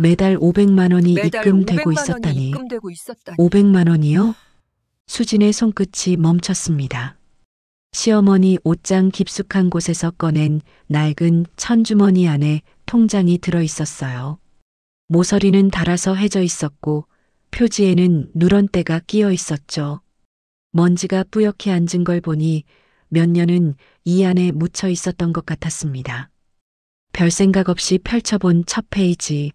매달 500만 원이 매달 입금되고 500만 원이 있었다니. 입금되고 있었다니. 500만 원이요? 수진의 손끝이 멈췄습니다. 시어머니 옷장 깊숙한 곳에서 꺼낸 낡은 천주머니 안에 통장이 들어 있었어요. 모서리는 닳아서 해져 있었고 표지에는 누런 때가 끼어 있었죠. 먼지가 뿌옇게 앉은 걸 보니 몇 년은 이 안에 묻혀 있었던 것 같았습니다. 별 생각 없이 펼쳐본 첫 페이지.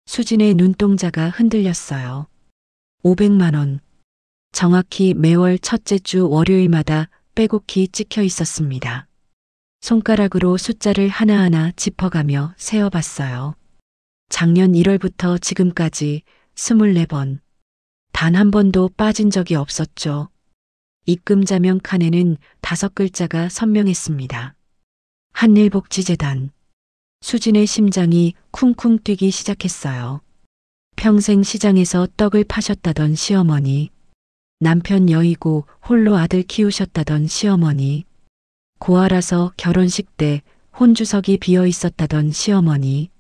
수진의 눈동자가 흔들렸어요. 500만 원. 정확히 매월 첫째 주 월요일마다 빼곡히 찍혀 있었습니다. 손가락으로 숫자를 하나하나 짚어가며 세어봤어요. 작년 1월부터 지금까지 24번. 단 한 번도 빠진 적이 없었죠. 입금 자명 칸에는 5글자가 선명했습니다. 한일복지재단. 수진의 심장이 쿵쿵 뛰기 시작했어요. 평생 시장에서 떡을 파셨다던 시어머니. 남편 여의고 홀로 아들 키우셨다던 시어머니. 고아라서 결혼식 때 혼주석이 비어 있었다던 시어머니.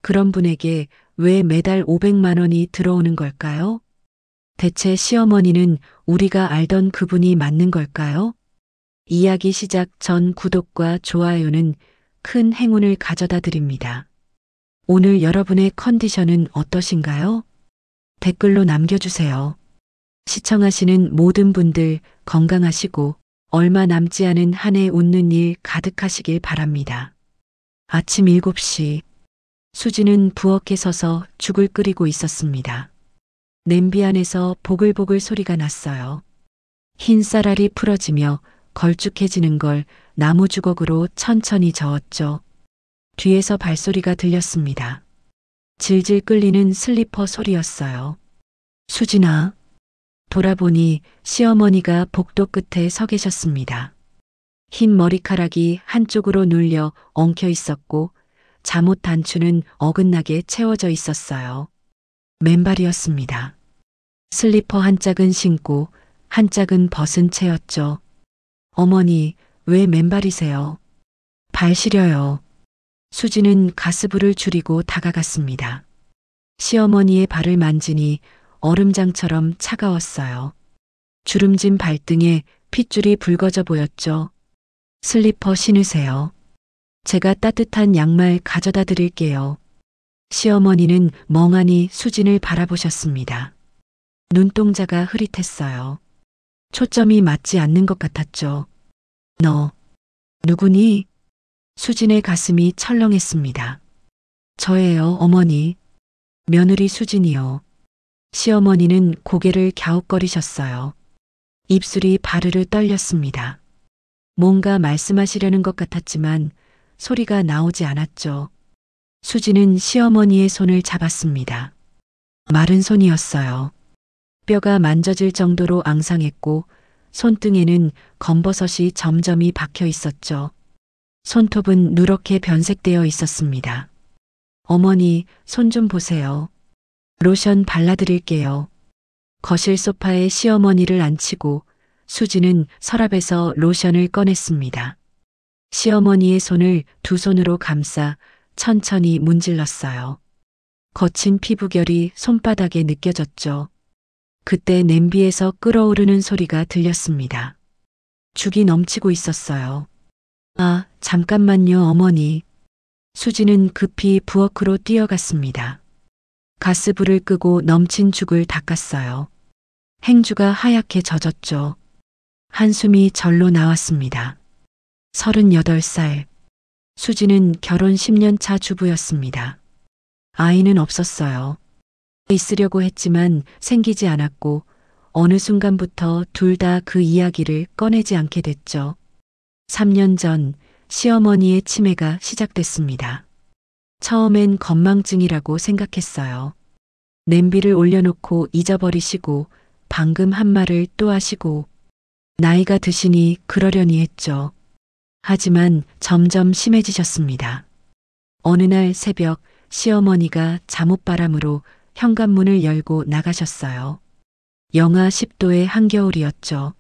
그런 분에게 왜 매달 500만 원이 들어오는 걸까요? 대체 시어머니는 우리가 알던 그분이 맞는 걸까요? 이야기 시작 전 구독과 좋아요는 큰 행운을 가져다 드립니다. 오늘 여러분의 컨디션은 어떠신가요? 댓글로 남겨주세요. 시청하시는 모든 분들 건강하시고 얼마 남지 않은 한 해 웃는 일 가득하시길 바랍니다. 아침 7시 수지는 부엌에 서서 죽을 끓이고 있었습니다. 냄비 안에서 보글보글 소리가 났어요. 흰 쌀알이 풀어지며 걸쭉해지는 걸 나무 주걱으로 천천히 저었죠. 뒤에서 발소리가 들렸습니다. 질질 끌리는 슬리퍼 소리였어요. 수진아. 돌아보니 시어머니가 복도 끝에 서 계셨습니다. 흰 머리카락이 한쪽으로 눌려 엉켜 있었고 잠옷 단추는 어긋나게 채워져 있었어요. 맨발이었습니다. 슬리퍼 한 짝은 신고 한 짝은 벗은 채였죠. 어머니, 왜 맨발이세요? 발 시려요. 수지는 가스불을 줄이고 다가갔습니다. 시어머니의 발을 만지니 얼음장처럼 차가웠어요. 주름진 발등에 핏줄이 붉어져 보였죠. 슬리퍼 신으세요. 제가 따뜻한 양말 가져다 드릴게요. 시어머니는 멍하니 수진을 바라보셨습니다. 눈동자가 흐릿했어요. 초점이 맞지 않는 것 같았죠. 너, 누구니? 수진의 가슴이 철렁했습니다. 저예요, 어머니. 며느리 수진이요. 시어머니는 고개를 갸웃거리셨어요. 입술이 바르르 떨렸습니다. 뭔가 말씀하시려는 것 같았지만 소리가 나오지 않았죠. 수진은 시어머니의 손을 잡았습니다. 마른 손이었어요. 뼈가 만져질 정도로 앙상했고 손등에는 검버섯이 점점이 박혀 있었죠. 손톱은 누렇게 변색되어 있었습니다. 어머니, 손 좀 보세요. 로션 발라드릴게요. 거실 소파에 시어머니를 앉히고 수지는 서랍에서 로션을 꺼냈습니다. 시어머니의 손을 두 손으로 감싸 천천히 문질렀어요. 거친 피부결이 손바닥에 느껴졌죠. 그때 냄비에서 끓어오르는 소리가 들렸습니다. 죽이 넘치고 있었어요. 아, 잠깐만요, 어머니. 수지는 급히 부엌으로 뛰어갔습니다. 가스불을 끄고 넘친 죽을 닦았어요. 행주가 하얗게 젖었죠. 한숨이 절로 나왔습니다. 38살. 수지는 결혼 10년 차 주부였습니다. 아이는 없었어요. 있으려고 했지만 생기지 않았고 어느 순간부터 둘 다 그 이야기를 꺼내지 않게 됐죠. 3년 전 시어머니의 치매가 시작됐습니다. 처음엔 건망증이라고 생각했어요. 냄비를 올려놓고 잊어버리시고 방금 한 말을 또 하시고 나이가 드시니 그러려니 했죠. 하지만 점점 심해지셨습니다. 어느 날 새벽 시어머니가 잠옷바람으로 현관문을 열고 나가셨어요. 영하 10도의 한겨울이었죠.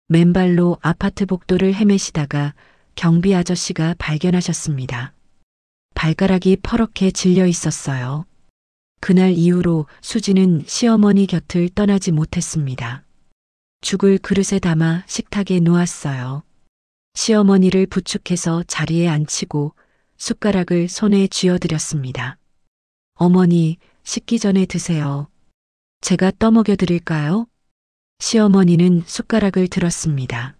맨발로 아파트 복도를 헤매시다가 경비 아저씨가 발견하셨습니다. 발가락이 퍼렇게 질려 있었어요. 그날 이후로 수지는 시어머니 곁을 떠나지 못했습니다. 죽을 그릇에 담아 식탁에 놓았어요. 시어머니를 부축해서 자리에 앉히고 숟가락을 손에 쥐어드렸습니다. 어머니, 식기 전에 드세요. 제가 떠먹여 드릴까요? 시어머니는 숟가락을 들었습니다.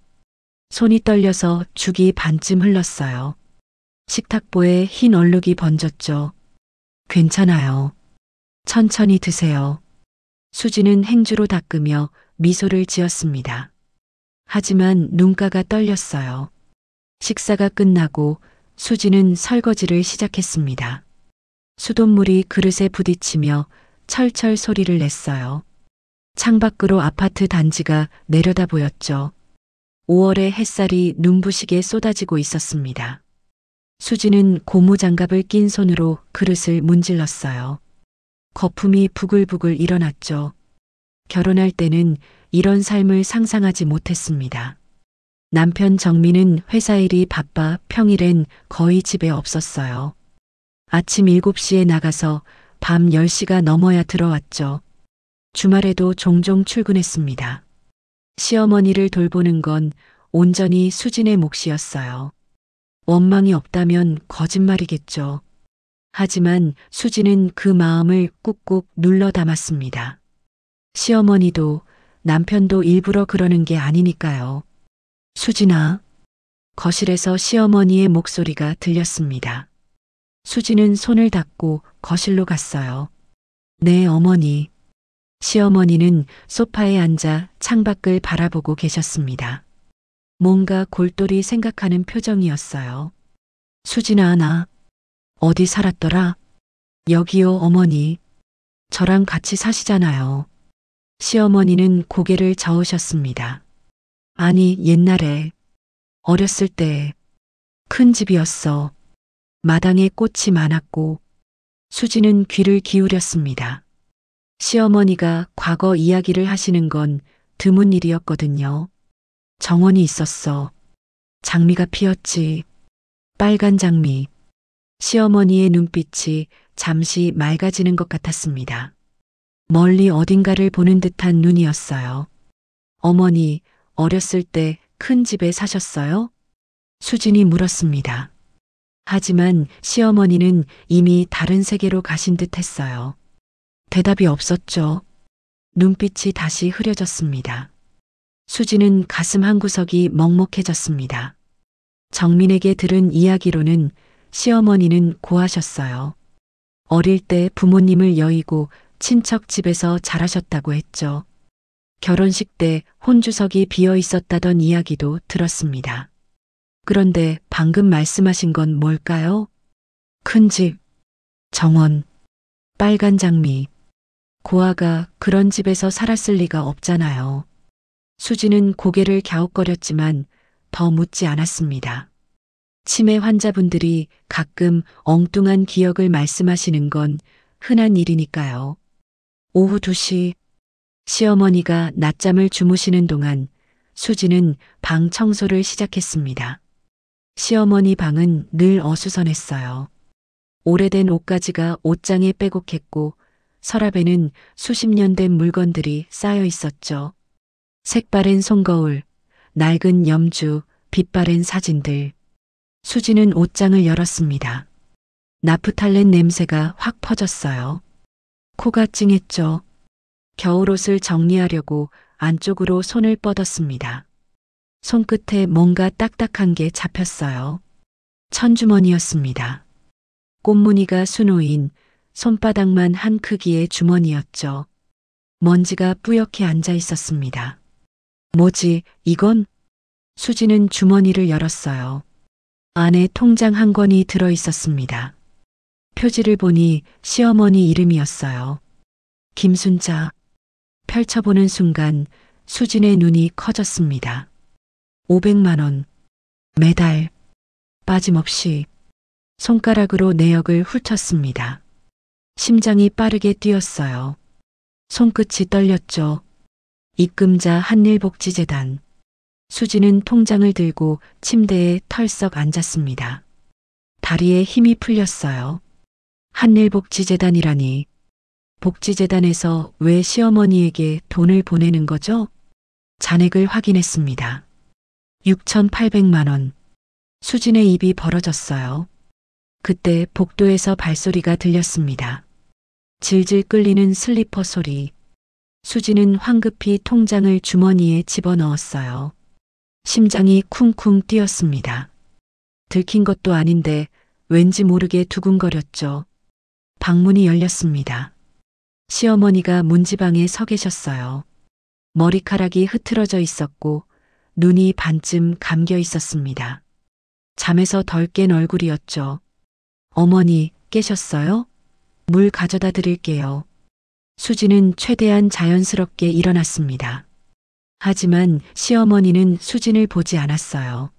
손이 떨려서 죽이 반쯤 흘렀어요. 식탁보에 흰 얼룩이 번졌죠. 괜찮아요. 천천히 드세요. 수지는 행주로 닦으며 미소를 지었습니다. 하지만 눈가가 떨렸어요. 식사가 끝나고 수지는 설거지를 시작했습니다. 수돗물이 그릇에 부딪히며 철철 소리를 냈어요. 창밖으로 아파트 단지가 내려다 보였죠. 5월의 햇살이 눈부시게 쏟아지고 있었습니다. 수지는 고무장갑을 낀 손으로 그릇을 문질렀어요. 거품이 부글부글 일어났죠. 결혼할 때는 이런 삶을 상상하지 못했습니다. 남편 정민은 회사 일이 바빠 평일엔 거의 집에 없었어요. 아침 7시에 나가서 밤 10시가 넘어야 들어왔죠. 주말에도 종종 출근했습니다. 시어머니를 돌보는 건 온전히 수진의 몫이었어요. 원망이 없다면 거짓말이겠죠. 하지만 수지는 그 마음을 꾹꾹 눌러 담았습니다. 시어머니도 남편도 일부러 그러는 게 아니니까요. 수진아. 거실에서 시어머니의 목소리가 들렸습니다. 수지는 손을 닦고 거실로 갔어요. 네, 어머니. 시어머니는 소파에 앉아 창밖을 바라보고 계셨습니다. 뭔가 골똘히 생각하는 표정이었어요. 수진아, 나 어디 살았더라? 여기요, 어머니. 저랑 같이 사시잖아요. 시어머니는 고개를 저으셨습니다. 아니, 옛날에 어렸을 때 큰 집이었어. 마당에 꽃이 많았고. 수지는 귀를 기울였습니다. 시어머니가 과거 이야기를 하시는 건 드문 일이었거든요. 정원이 있었어. 장미가 피었지. 빨간 장미. 시어머니의 눈빛이 잠시 맑아지는 것 같았습니다. 멀리 어딘가를 보는 듯한 눈이었어요. 어머니, 어렸을 때 큰 집에 사셨어요? 수진이 물었습니다. 하지만 시어머니는 이미 다른 세계로 가신 듯 했어요. 대답이 없었죠. 눈빛이 다시 흐려졌습니다. 수지는 가슴 한구석이 먹먹해졌습니다. 정민에게 들은 이야기로는 시어머니는 고하셨어요. 어릴 때 부모님을 여의고 친척 집에서 자라셨다고 했죠. 결혼식 때 혼주석이 비어 있었다던 이야기도 들었습니다. 그런데 방금 말씀하신 건 뭘까요? 큰 집, 정원, 빨간 장미. 고아가 그런 집에서 살았을 리가 없잖아요. 수지는 고개를 갸웃거렸지만 더 묻지 않았습니다. 치매 환자분들이 가끔 엉뚱한 기억을 말씀하시는 건 흔한 일이니까요. 오후 2시 시어머니가 낮잠을 주무시는 동안 수지는 방 청소를 시작했습니다. 시어머니 방은 늘 어수선했어요. 오래된 옷가지가 옷장에 빼곡했고 서랍에는 수십 년 된 물건들이 쌓여 있었죠. 색바랜 손거울, 낡은 염주, 빛바랜 사진들. 수지는 옷장을 열었습니다. 나프탈렌 냄새가 확 퍼졌어요. 코가 찡했죠. 겨울옷을 정리하려고 안쪽으로 손을 뻗었습니다. 손끝에 뭔가 딱딱한 게 잡혔어요. 천주머니였습니다. 꽃무늬가 수놓인 손바닥만 한 크기의 주머니였죠. 먼지가 뿌옇게 앉아 있었습니다. 뭐지, 이건? 수지는 주머니를 열었어요. 안에 통장 한 권이 들어 있었습니다. 표지를 보니 시어머니 이름이었어요. 김순자. 펼쳐보는 순간 수진의 눈이 커졌습니다. 500만 원. 매달. 빠짐없이. 손가락으로 내역을 훑었습니다. 심장이 빠르게 뛰었어요. 손끝이 떨렸죠. 입금자 한일복지재단. 수지는 통장을 들고 침대에 털썩 앉았습니다. 다리에 힘이 풀렸어요. 한일복지재단이라니. 복지재단에서 왜 시어머니에게 돈을 보내는 거죠? 잔액을 확인했습니다. 6,800만 원. 수진의 입이 벌어졌어요. 그때 복도에서 발소리가 들렸습니다. 질질 끌리는 슬리퍼 소리. 수진은 황급히 통장을 주머니에 집어넣었어요. 심장이 쿵쿵 뛰었습니다. 들킨 것도 아닌데 왠지 모르게 두근거렸죠. 방문이 열렸습니다. 시어머니가 문지방에 서 계셨어요. 머리카락이 흐트러져 있었고 눈이 반쯤 감겨 있었습니다. 잠에서 덜 깬 얼굴이었죠. 어머니, 깨셨어요? 물 가져다 드릴게요. 수진은 최대한 자연스럽게 일어났습니다. 하지만 시어머니는 수진을 보지 않았어요.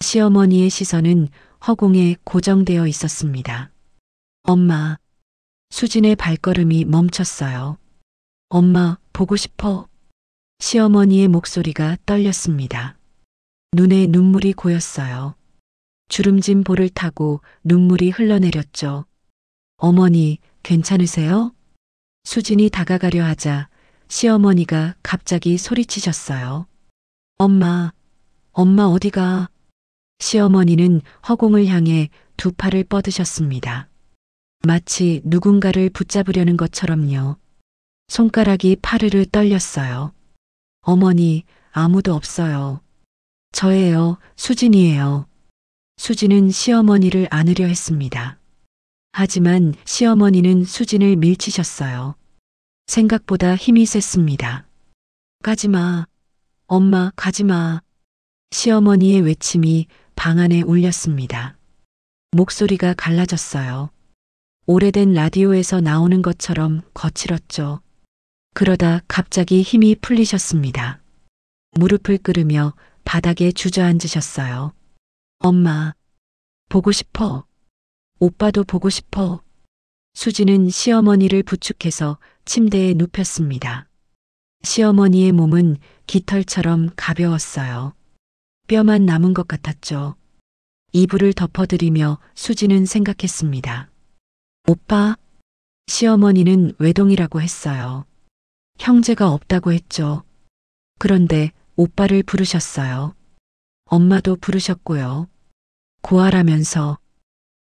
시어머니의 시선은 허공에 고정되어 있었습니다. 엄마. 수진의 발걸음이 멈췄어요. 엄마, 보고 싶어. 시어머니의 목소리가 떨렸습니다. 눈에 눈물이 고였어요. 주름진 볼을 타고 눈물이 흘러내렸죠. 어머니, 괜찮으세요? 수진이 다가가려 하자 시어머니가 갑자기 소리치셨어요. 엄마, 엄마 어디가? 시어머니는 허공을 향해 두 팔을 뻗으셨습니다. 마치 누군가를 붙잡으려는 것처럼요. 손가락이 파르르 떨렸어요. 어머니, 아무도 없어요. 저예요, 수진이에요. 수진은 시어머니를 안으려 했습니다. 하지만 시어머니는 수진을 밀치셨어요. 생각보다 힘이 셌습니다. 가지마. 엄마, 가지마. 시어머니의 외침이 방 안에 울렸습니다. 목소리가 갈라졌어요. 오래된 라디오에서 나오는 것처럼 거칠었죠. 그러다 갑자기 힘이 풀리셨습니다. 무릎을 꿇으며 바닥에 주저앉으셨어요. 엄마, 보고 싶어. 오빠도 보고 싶어. 수지는 시어머니를 부축해서 침대에 눕혔습니다. 시어머니의 몸은 깃털처럼 가벼웠어요. 뼈만 남은 것 같았죠. 이불을 덮어드리며 수지는 생각했습니다. 오빠? 시어머니는 외동이라고 했어요. 형제가 없다고 했죠. 그런데 오빠를 부르셨어요. 엄마도 부르셨고요. 고아라면서.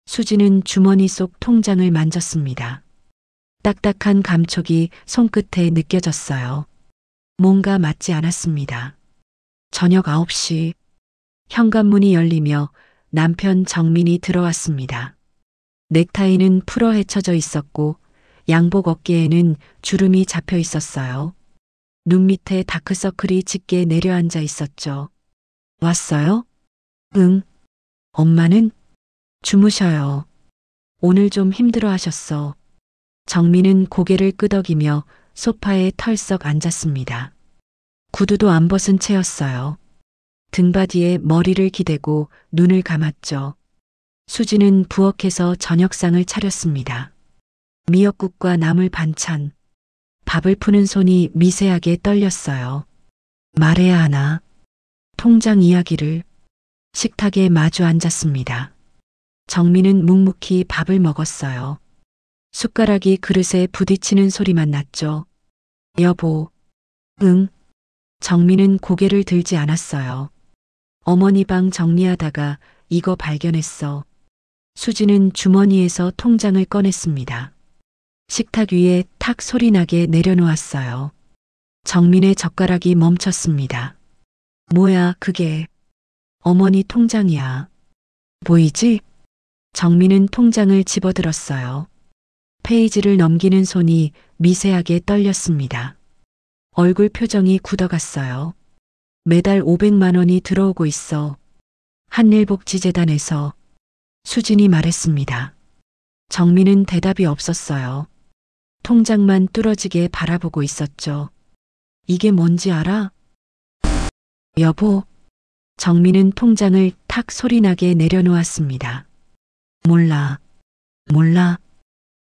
수지는 주머니 속 통장을 만졌습니다. 딱딱한 감촉이 손끝에 느껴졌어요. 뭔가 맞지 않았습니다. 저녁 9시 현관문이 열리며 남편 정민이 들어왔습니다. 넥타이는 풀어 헤쳐져 있었고 양복 어깨에는 주름이 잡혀 있었어요. 눈 밑에 다크서클이 짙게 내려앉아 있었죠. 왔어요? 응. 엄마는? 주무셔요. 오늘 좀 힘들어 하셨어. 정민은 고개를 끄덕이며 소파에 털썩 앉았습니다. 구두도 안 벗은 채였어요. 등받이에 머리를 기대고 눈을 감았죠. 수지는 부엌에서 저녁상을 차렸습니다. 미역국과 나물 반찬. 밥을 푸는 손이 미세하게 떨렸어요. 말해야 하나? 통장 이야기를. 식탁에 마주 앉았습니다. 정민은 묵묵히 밥을 먹었어요. 숟가락이 그릇에 부딪히는 소리만 났죠. 여보. 응. 정민은 고개를 들지 않았어요. 어머니 방 정리하다가 이거 발견했어. 수지는 주머니에서 통장을 꺼냈습니다. 식탁 위에 탁 소리나게 내려놓았어요. 정민의 젓가락이 멈췄습니다. 뭐야 그게. 어머니 통장이야. 보이지? 정민은 통장을 집어들었어요. 페이지를 넘기는 손이 미세하게 떨렸습니다. 얼굴 표정이 굳어갔어요. 매달 500만 원이 들어오고 있어. 한일복지재단에서. 수진이 말했습니다. 정민은 대답이 없었어요. 통장만 뚫어지게 바라보고 있었죠. 이게 뭔지 알아? 여보. 정민은 통장을 탁 소리나게 내려놓았습니다. 몰라. 몰라.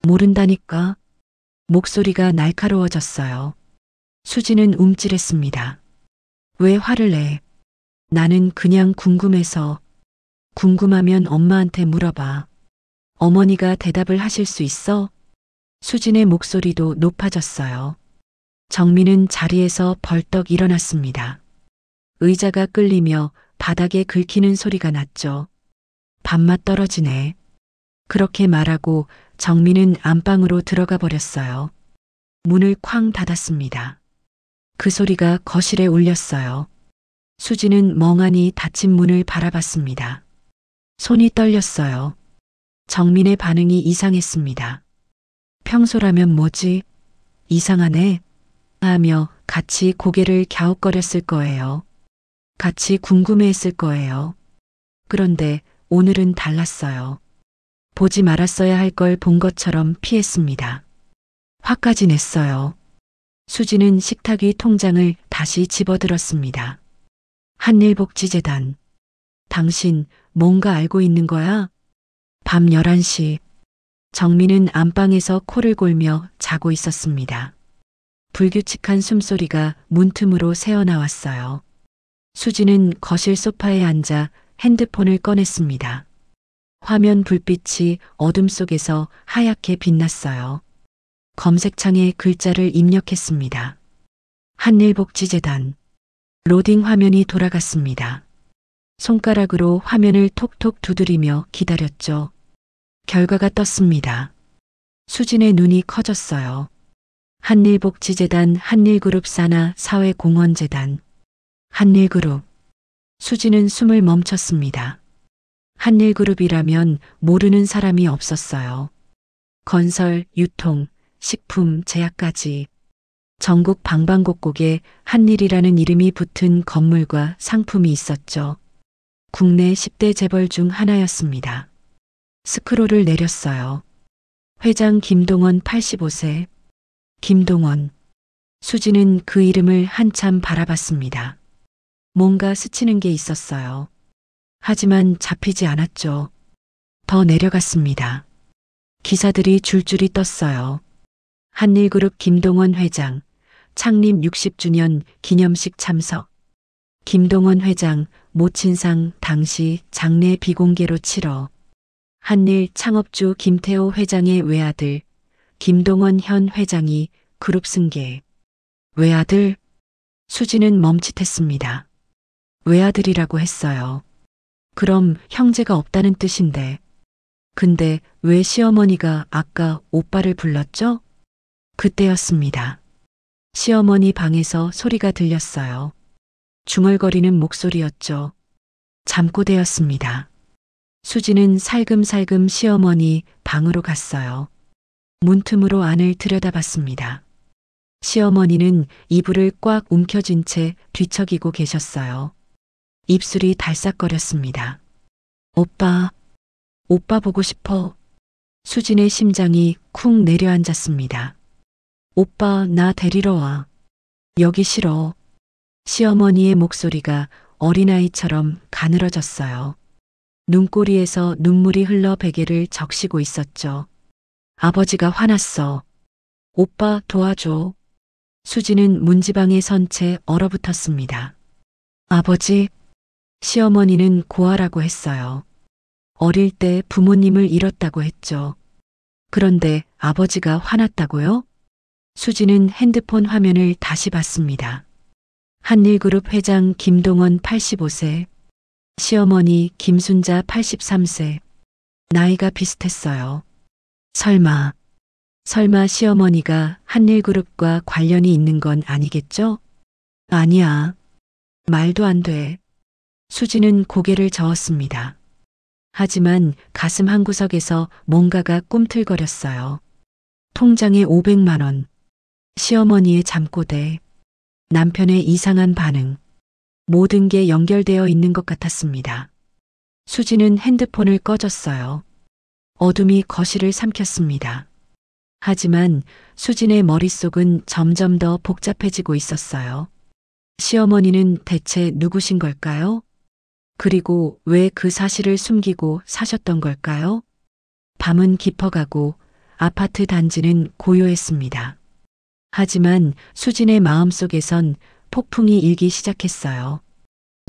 모른다니까. 목소리가 날카로워졌어요. 수지는 움찔했습니다. 왜 화를 내? 나는 그냥 궁금해서. 궁금하면 엄마한테 물어봐. 어머니가 대답을 하실 수 있어? 수진의 목소리도 높아졌어요. 정민은 자리에서 벌떡 일어났습니다. 의자가 끌리며 바닥에 긁히는 소리가 났죠. 밥맛 떨어지네. 그렇게 말하고 정민은 안방으로 들어가 버렸어요. 문을 쾅 닫았습니다. 그 소리가 거실에 울렸어요. 수지는 멍하니 닫힌 문을 바라봤습니다. 손이 떨렸어요. 정민의 반응이 이상했습니다. 평소라면 뭐지? 이상하네. 하며 같이 고개를 갸웃거렸을 거예요. 같이 궁금해했을 거예요. 그런데 오늘은 달랐어요. 보지 말았어야 할 걸 본 것처럼 피했습니다. 화까지 냈어요. 수지는 식탁 위 통장을 다시 집어들었습니다. 한일복지재단. 당신 뭔가 알고 있는 거야? 밤 11시. 정민은 안방에서 코를 골며 자고 있었습니다. 불규칙한 숨소리가 문틈으로 새어나왔어요. 수지는 거실 소파에 앉아 핸드폰을 꺼냈습니다. 화면 불빛이 어둠 속에서 하얗게 빛났어요. 검색창에 글자를 입력했습니다. 한일복지재단. 로딩 화면이 돌아갔습니다. 손가락으로 화면을 톡톡 두드리며 기다렸죠. 결과가 떴습니다. 수진의 눈이 커졌어요. 한일복지재단, 한일그룹 산하 사회공헌재단. 한일그룹. 수지는 숨을 멈췄습니다. 한일그룹이라면 모르는 사람이 없었어요. 건설, 유통, 식품, 제약까지 전국 방방곡곡에 한일이라는 이름이 붙은 건물과 상품이 있었죠. 국내 10대 재벌 중 하나였습니다. 스크롤을 내렸어요. 회장 김동원 85세. 김동원. 수지는 그 이름을 한참 바라봤습니다. 뭔가 스치는 게 있었어요. 하지만 잡히지 않았죠. 더 내려갔습니다. 기사들이 줄줄이 떴어요. 한일그룹 김동원 회장, 창립 60주년 기념식 참석. 김동원 회장, 모친상 당시 장례 비공개로 치러. 한일 창업주 김태호 회장의 외아들, 김동원 현 회장이 그룹 승계. 외아들? 수지는 멈칫했습니다. 외아들이라고 했어요. 그럼 형제가 없다는 뜻인데. 근데 왜 시어머니가 아까 오빠를 불렀죠? 그때였습니다. 시어머니 방에서 소리가 들렸어요. 중얼거리는 목소리였죠. 잠꼬대였습니다. 수지는 살금살금 시어머니 방으로 갔어요. 문틈으로 안을 들여다봤습니다. 시어머니는 이불을 꽉 움켜쥔 채 뒤척이고 계셨어요. 입술이 달싹거렸습니다. 오빠, 오빠 보고 싶어. 수진의 심장이 쿵 내려앉았습니다. 오빠, 나 데리러 와. 여기 싫어. 시어머니의 목소리가 어린아이처럼 가늘어졌어요. 눈꼬리에서 눈물이 흘러 베개를 적시고 있었죠. 아버지가 화났어. 오빠 도와줘. 수지는 문지방에 선 채 얼어붙었습니다. 아버지, 시어머니는 고아라고 했어요. 어릴 때 부모님을 잃었다고 했죠. 그런데 아버지가 화났다고요? 수지는 핸드폰 화면을 다시 봤습니다. 한일그룹 회장 김동원 85세, 시어머니 김순자 83세. 나이가 비슷했어요. 설마 시어머니가 한일그룹과 관련이 있는 건 아니겠죠? 아니야. 말도 안 돼. 수지는 고개를 저었습니다. 하지만 가슴 한구석에서 뭔가가 꿈틀거렸어요. 통장에 500만 원. 시어머니의 잠꼬대. 남편의 이상한 반응. 모든 게 연결되어 있는 것 같았습니다. 수지는 핸드폰을 꺼졌어요. 어둠이 거실을 삼켰습니다. 하지만 수진의 머릿속은 점점 더 복잡해지고 있었어요. 시어머니는 대체 누구신 걸까요? 그리고 왜 그 사실을 숨기고 사셨던 걸까요? 밤은 깊어가고 아파트 단지는 고요했습니다. 하지만 수진의 마음속에선 폭풍이 일기 시작했어요.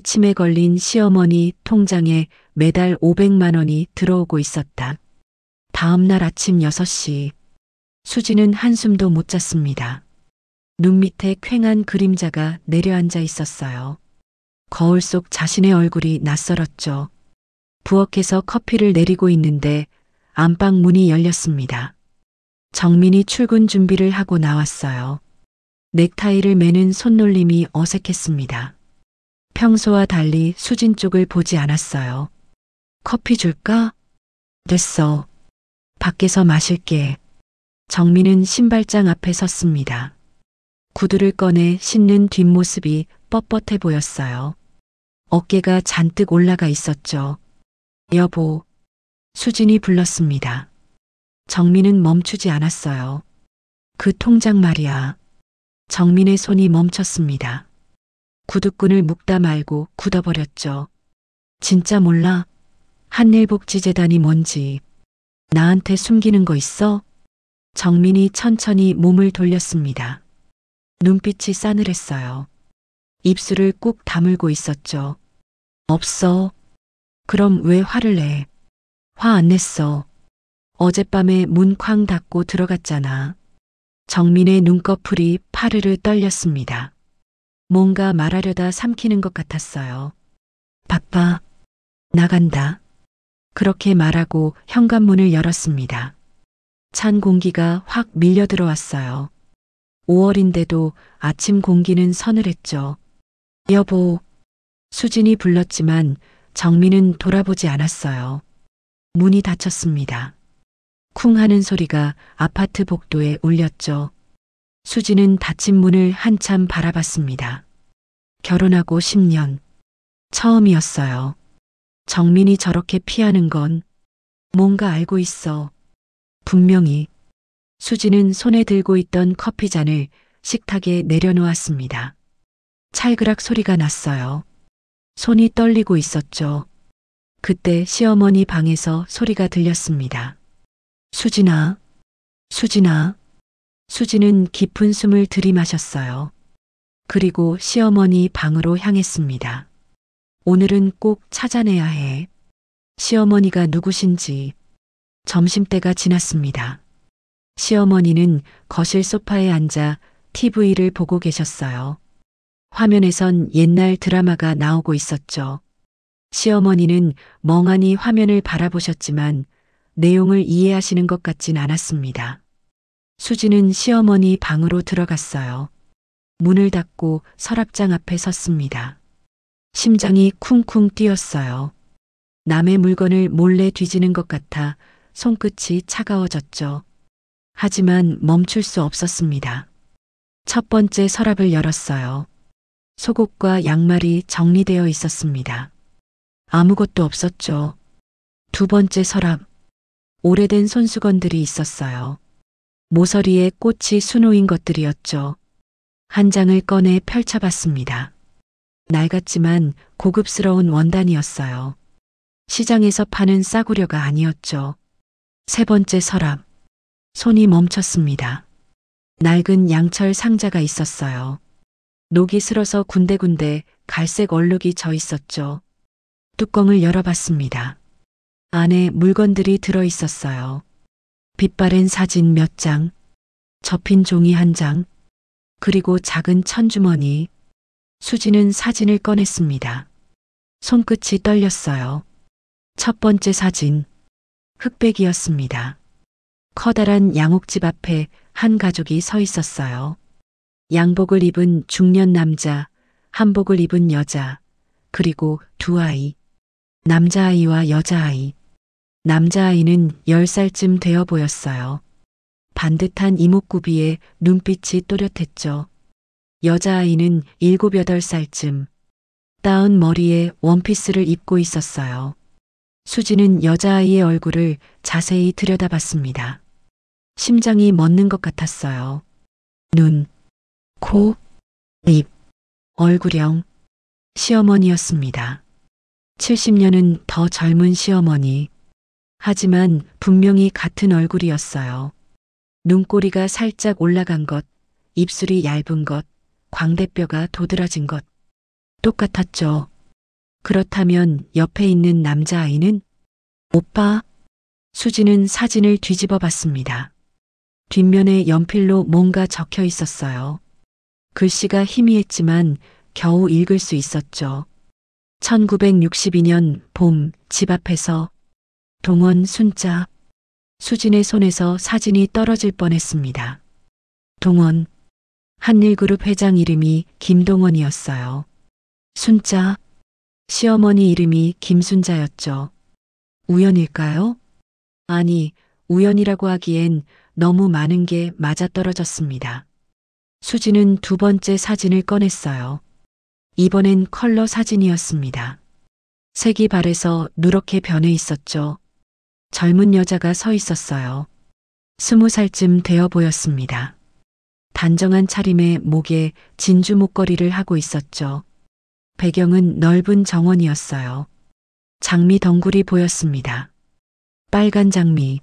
침에 걸린 시어머니 통장에 매달 500만 원이 들어오고 있었다. 다음 날 아침 6시 수지는 한숨도 못 잤습니다. 눈 밑에 퀭한 그림자가 내려앉아 있었어요. 거울 속 자신의 얼굴이 낯설었죠. 부엌에서 커피를 내리고 있는데 안방 문이 열렸습니다. 정민이 출근 준비를 하고 나왔어요. 넥타이를 매는 손놀림이 어색했습니다. 평소와 달리 수진 쪽을 보지 않았어요. 커피 줄까? 됐어. 밖에서 마실게. 정민은 신발장 앞에 섰습니다. 구두를 꺼내 신는 뒷모습이 뻣뻣해 보였어요. 어깨가 잔뜩 올라가 있었죠. 여보. 수진이 불렀습니다. 정민은 멈추지 않았어요. 그 통장 말이야. 정민의 손이 멈췄습니다. 구두끈을 묶다 말고 굳어버렸죠. 진짜 몰라? 한일복지재단이 뭔지. 나한테 숨기는 거 있어? 정민이 천천히 몸을 돌렸습니다. 눈빛이 싸늘했어요. 입술을 꾹 다물고 있었죠. 없어. 그럼 왜 화를 내? 화 안 냈어. 어젯밤에 문 쾅 닫고 들어갔잖아. 정민의 눈꺼풀이 파르르 떨렸습니다. 뭔가 말하려다 삼키는 것 같았어요. 바빠. 나간다. 그렇게 말하고 현관문을 열었습니다. 찬 공기가 확 밀려 들어왔어요. 5월인데도 아침 공기는 서늘했죠. 여보. 수진이 불렀지만 정민은 돌아보지 않았어요. 문이 닫혔습니다. 쿵 하는 소리가 아파트 복도에 울렸죠. 수진은 닫힌 문을 한참 바라봤습니다. 결혼하고 10년. 처음이었어요. 정민이 저렇게 피하는 건 뭔가 알고 있어. 분명히. 수진은 손에 들고 있던 커피잔을 식탁에 내려놓았습니다. 찰그락 소리가 났어요. 손이 떨리고 있었죠. 그때 시어머니 방에서 소리가 들렸습니다. 수진아, 수진아. 수진은 깊은 숨을 들이마셨어요. 그리고 시어머니 방으로 향했습니다. 오늘은 꼭 찾아내야 해. 시어머니가 누구신지. 점심때가 지났습니다. 시어머니는 거실 소파에 앉아 TV를 보고 계셨어요. 화면에선 옛날 드라마가 나오고 있었죠. 시어머니는 멍하니 화면을 바라보셨지만 내용을 이해하시는 것 같진 않았습니다. 수지는 시어머니 방으로 들어갔어요. 문을 닫고 서랍장 앞에 섰습니다. 심장이 쿵쿵 뛰었어요. 남의 물건을 몰래 뒤지는 것 같아 손끝이 차가워졌죠. 하지만 멈출 수 없었습니다. 첫 번째 서랍을 열었어요. 속옷과 양말이 정리되어 있었습니다. 아무것도 없었죠. 두 번째 서랍. 오래된 손수건들이 있었어요. 모서리에 꽃이 수놓인 것들이었죠. 한 장을 꺼내 펼쳐봤습니다. 낡았지만 고급스러운 원단이었어요. 시장에서 파는 싸구려가 아니었죠. 세 번째 서랍. 손이 멈췄습니다. 낡은 양철 상자가 있었어요. 녹이 슬어서 군데군데 갈색 얼룩이 져 있었죠. 뚜껑을 열어봤습니다. 안에 물건들이 들어 있었어요. 빛바랜 사진 몇 장, 접힌 종이 한 장, 그리고 작은 천주머니. 수지는 사진을 꺼냈습니다. 손끝이 떨렸어요. 첫 번째 사진. 흑백이었습니다. 커다란 양옥집 앞에 한 가족이 서 있었어요. 양복을 입은 중년 남자, 한복을 입은 여자, 그리고 두 아이. 남자아이와 여자아이. 남자아이는 10살쯤 되어 보였어요. 반듯한 이목구비에 눈빛이 또렷했죠. 여자아이는 7, 8살쯤. 따은 머리에 원피스를 입고 있었어요. 수지는 여자아이의 얼굴을 자세히 들여다봤습니다. 심장이 멎는 것 같았어요. 눈, 코, 입, 얼굴형. 시어머니였습니다. 70년은 더 젊은 시어머니. 하지만 분명히 같은 얼굴이었어요. 눈꼬리가 살짝 올라간 것, 입술이 얇은 것, 광대뼈가 도드라진 것. 똑같았죠. 그렇다면 옆에 있는 남자아이는? 오빠? 수지는 사진을 뒤집어 봤습니다. 뒷면에 연필로 뭔가 적혀 있었어요. 글씨가 희미했지만 겨우 읽을 수 있었죠. 1962년 봄 집 앞에서 동원 순자. 수진의 손에서 사진이 떨어질 뻔했습니다. 동원. 한일그룹 회장 이름이 김동원이었어요. 순자. 시어머니 이름이 김순자였죠. 우연일까요? 아니, 우연이라고 하기엔 너무 많은 게 맞아떨어졌습니다. 수지는 두 번째 사진을 꺼냈어요. 이번엔 컬러 사진이었습니다. 색이 발에서 누렇게 변해 있었죠. 젊은 여자가 서 있었어요. 20살쯤 되어 보였습니다. 단정한 차림에 목에 진주 목걸이를 하고 있었죠. 배경은 넓은 정원이었어요. 장미 덩굴이 보였습니다. 빨간 장미.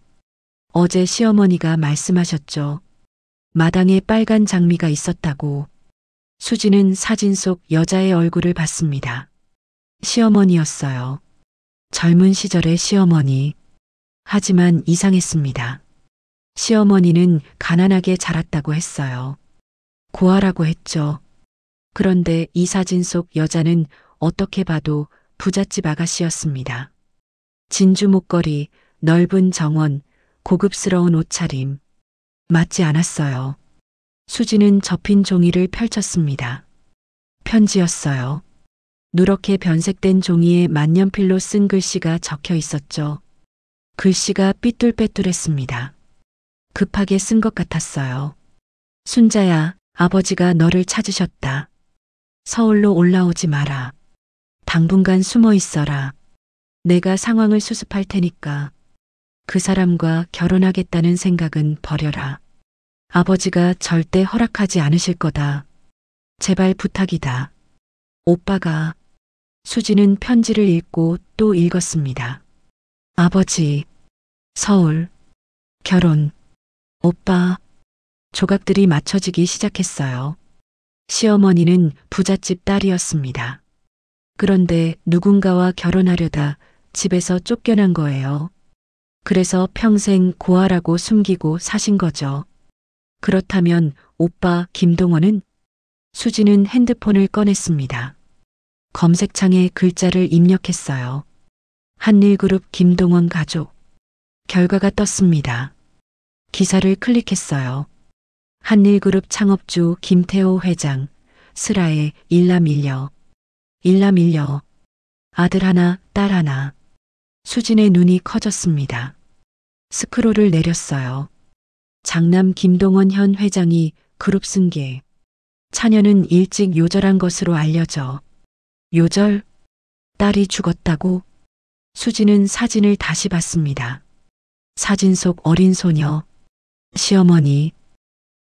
어제 시어머니가 말씀하셨죠. 마당에 빨간 장미가 있었다고. 수지는 사진 속 여자의 얼굴을 봤습니다. 시어머니였어요. 젊은 시절의 시어머니. 하지만 이상했습니다. 시어머니는 가난하게 자랐다고 했어요. 고아라고 했죠. 그런데 이 사진 속 여자는 어떻게 봐도 부잣집 아가씨였습니다. 진주 목걸이, 넓은 정원, 고급스러운 옷차림. 맞지 않았어요. 수지는 접힌 종이를 펼쳤습니다. 편지였어요. 누렇게 변색된 종이에 만년필로 쓴 글씨가 적혀 있었죠. 글씨가 삐뚤빼뚤했습니다. 급하게 쓴 것 같았어요. 순자야, 아버지가 너를 찾으셨다. 서울로 올라오지 마라. 당분간 숨어 있어라. 내가 상황을 수습할 테니까. 그 사람과 결혼하겠다는 생각은 버려라. 아버지가 절대 허락하지 않으실 거다. 제발 부탁이다. 오빠가. 수지는 편지를 읽고 또 읽었습니다. 아버지. 서울. 결혼. 오빠. 조각들이 맞춰지기 시작했어요. 시어머니는 부잣집 딸이었습니다. 그런데 누군가와 결혼하려다 집에서 쫓겨난 거예요. 그래서 평생 고아라고 숨기고 사신 거죠. 그렇다면 오빠 김동원은? 수지는 핸드폰을 꺼냈습니다. 검색창에 글자를 입력했어요. 한일그룹 김동원 가족. 결과가 떴습니다. 기사를 클릭했어요. 한일그룹 창업주 김태호 회장, 슬아에 일남일녀. 일남일녀. 아들 하나, 딸 하나. 수진의 눈이 커졌습니다. 스크롤을 내렸어요. 장남 김동원 현 회장이 그룹 승계. 차녀는 일찍 요절한 것으로 알려져. 요절? 딸이 죽었다고? 수지는 사진을 다시 봤습니다. 사진 속 어린 소녀. 시어머니.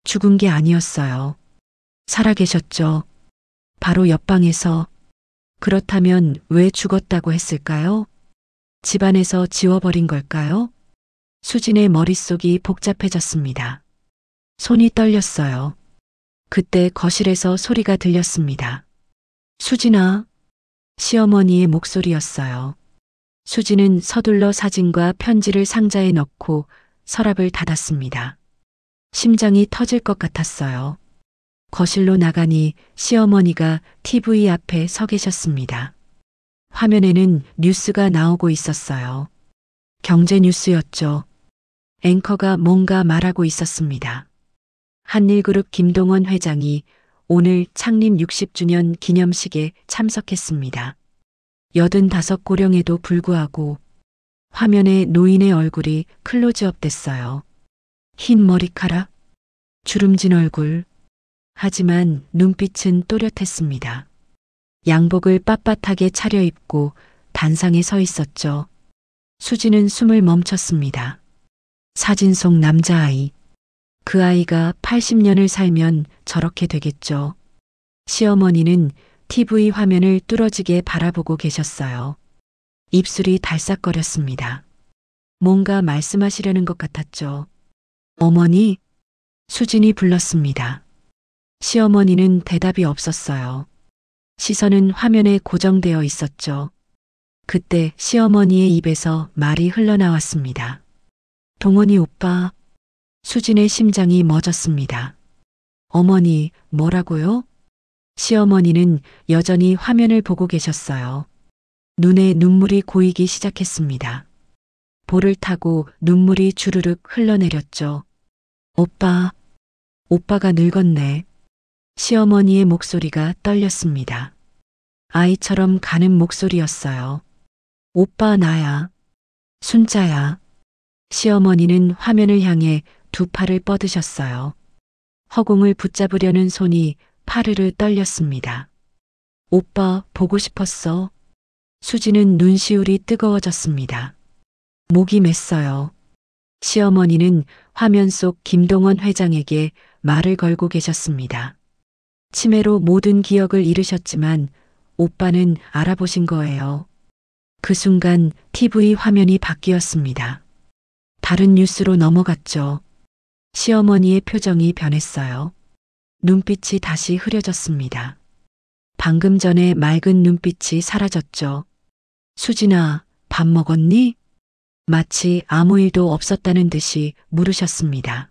죽은 게 아니었어요. 살아계셨죠. 바로 옆방에서. 그렇다면 왜 죽었다고 했을까요? 집안에서 지워버린 걸까요? 수진의 머릿속이 복잡해졌습니다. 손이 떨렸어요. 그때 거실에서 소리가 들렸습니다. 수진아. 시어머니의 목소리였어요. 수진은 서둘러 사진과 편지를 상자에 넣고 서랍을 닫았습니다. 심장이 터질 것 같았어요. 거실로 나가니 시어머니가 TV 앞에 서 계셨습니다. 화면에는 뉴스가 나오고 있었어요. 경제 뉴스였죠. 앵커가 뭔가 말하고 있었습니다. 한일그룹 김동원 회장이 오늘 창립 60주년 기념식에 참석했습니다. 85고령에도 불구하고 화면에 노인의 얼굴이 클로즈업 됐어요. 흰 머리카락, 주름진 얼굴. 하지만 눈빛은 또렷했습니다. 양복을 빳빳하게 차려입고 단상에 서 있었죠. 수지는 숨을 멈췄습니다. 사진 속 남자아이. 그 아이가 80년을 살면 저렇게 되겠죠. 시어머니는 TV 화면을 뚫어지게 바라보고 계셨어요. 입술이 달싹거렸습니다. 뭔가 말씀하시려는 것 같았죠. 어머니? 수진이 불렀습니다. 시어머니는 대답이 없었어요. 시선은 화면에 고정되어 있었죠. 그때 시어머니의 입에서 말이 흘러나왔습니다. 동원이 오빠. 수진의 심장이 멎었습니다. 어머니, 뭐라고요? 시어머니는 여전히 화면을 보고 계셨어요. 눈에 눈물이 고이기 시작했습니다. 볼을 타고 눈물이 주르륵 흘러내렸죠. 오빠, 오빠가 늙었네. 시어머니의 목소리가 떨렸습니다. 아이처럼 가는 목소리였어요. 오빠 나야. 순자야. 시어머니는 화면을 향해 두 팔을 뻗으셨어요. 허공을 붙잡으려는 손이 파르르 떨렸습니다. 오빠 보고 싶었어. 수지는 눈시울이 뜨거워졌습니다. 목이 맸어요. 시어머니는 화면 속 김동원 회장에게 말을 걸고 계셨습니다. 치매로 모든 기억을 잃으셨지만 오빠는 알아보신 거예요. 그 순간 TV 화면이 바뀌었습니다. 다른 뉴스로 넘어갔죠. 시어머니의 표정이 변했어요. 눈빛이 다시 흐려졌습니다. 방금 전에 맑은 눈빛이 사라졌죠. 수진아, 밥 먹었니? 마치 아무 일도 없었다는 듯이 물으셨습니다.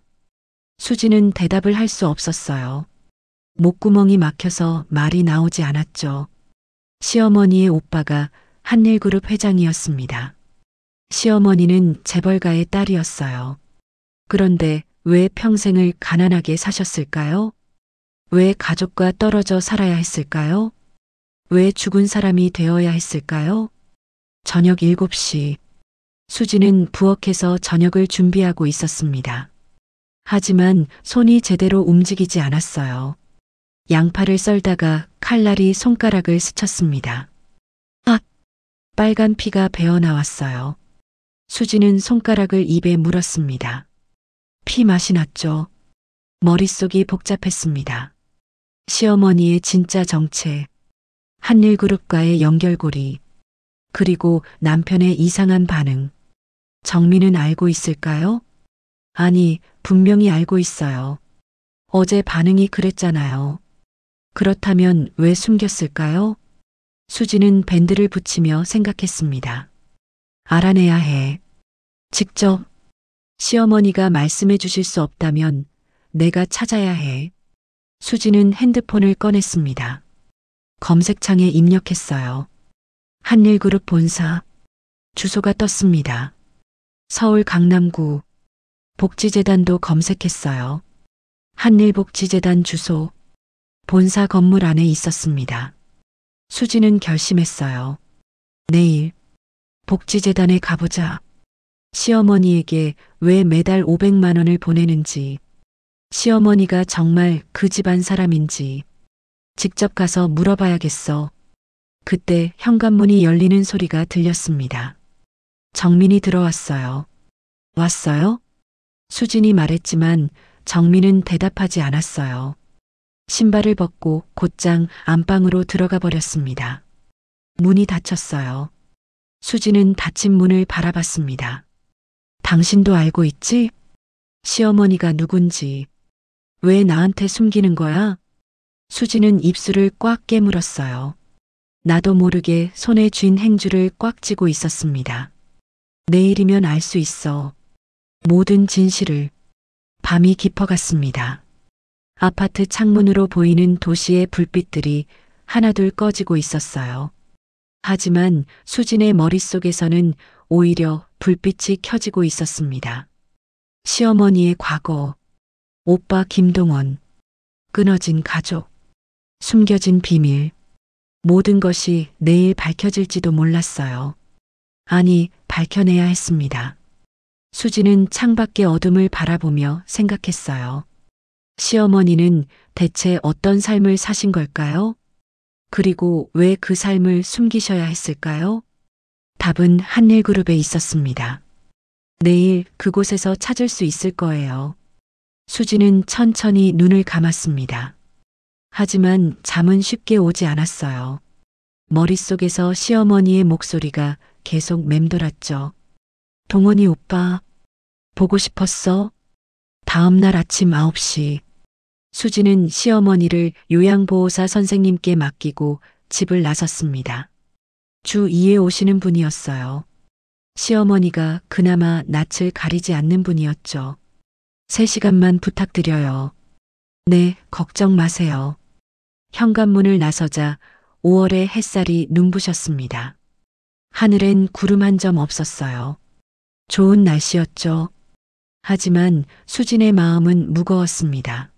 수진은 대답을 할 수 없었어요. 목구멍이 막혀서 말이 나오지 않았죠. 시어머니의 오빠가 한일그룹 회장이었습니다. 시어머니는 재벌가의 딸이었어요. 그런데 왜 평생을 가난하게 사셨을까요? 왜 가족과 떨어져 살아야 했을까요? 왜 죽은 사람이 되어야 했을까요? 저녁 7시. 수지는 부엌에서 저녁을 준비하고 있었습니다. 하지만 손이 제대로 움직이지 않았어요. 양파를 썰다가 칼날이 손가락을 스쳤습니다. 아! 빨간 피가 배어 나왔어요. 수지는 손가락을 입에 물었습니다. 피 맛이 났죠. 머릿속이 복잡했습니다. 시어머니의 진짜 정체, 한일그룹과의 연결고리, 그리고 남편의 이상한 반응. 정민은 알고 있을까요? 아니, 분명히 알고 있어요. 어제 반응이 그랬잖아요. 그렇다면 왜 숨겼을까요? 수지는 밴드를 붙이며 생각했습니다. 알아내야 해. 직접 시어머니가 말씀해 주실 수 없다면 내가 찾아야 해. 수지는 핸드폰을 꺼냈습니다. 검색창에 입력했어요. 한일그룹 본사. 주소가 떴습니다. 서울 강남구. 복지재단도 검색했어요. 한일복지재단 주소. 본사 건물 안에 있었습니다. 수지는 결심했어요. 내일 복지재단에 가보자. 시어머니에게 왜 매달 500만 원을 보내는지, 시어머니가 정말 그 집안 사람인지 직접 가서 물어봐야겠어. 그때 현관문이 열리는 소리가 들렸습니다. 정민이 들어왔어요. 왔어요? 수진이 말했지만 정민은 대답하지 않았어요. 신발을 벗고 곧장 안방으로 들어가 버렸습니다. 문이 닫혔어요. 수진은 닫힌 문을 바라봤습니다. 당신도 알고 있지? 시어머니가 누군지. 왜 나한테 숨기는 거야? 수진은 입술을 꽉 깨물었어요. 나도 모르게 손에 쥔 행주를 꽉 쥐고 있었습니다. 내일이면 알 수 있어. 모든 진실을. 밤이 깊어갔습니다. 아파트 창문으로 보이는 도시의 불빛들이 하나둘 꺼지고 있었어요. 하지만 수진의 머릿속에서는 오히려 불빛이 켜지고 있었습니다. 시어머니의 과거, 오빠 김동원, 끊어진 가족, 숨겨진 비밀, 모든 것이 내일 밝혀질지도 몰랐어요. 아니, 밝혀내야 했습니다. 수지는 창밖의 어둠을 바라보며 생각했어요. 시어머니는 대체 어떤 삶을 사신 걸까요? 그리고 왜 그 삶을 숨기셔야 했을까요? 답은 한일그룹에 있었습니다. 내일 그곳에서 찾을 수 있을 거예요. 수지는 천천히 눈을 감았습니다. 하지만 잠은 쉽게 오지 않았어요. 머릿속에서 시어머니의 목소리가 계속 맴돌았죠. 동원이 오빠, 보고 싶었어? 다음 날 아침 9시. 수지는 시어머니를 요양보호사 선생님께 맡기고 집을 나섰습니다. 주 2회 오시는 분이었어요. 시어머니가 그나마 낯을 가리지 않는 분이었죠. 3시간만 부탁드려요. 네, 걱정 마세요. 현관문을 나서자 5월의 햇살이 눈부셨습니다. 하늘엔 구름 한 점 없었어요. 좋은 날씨였죠. 하지만 수진의 마음은 무거웠습니다.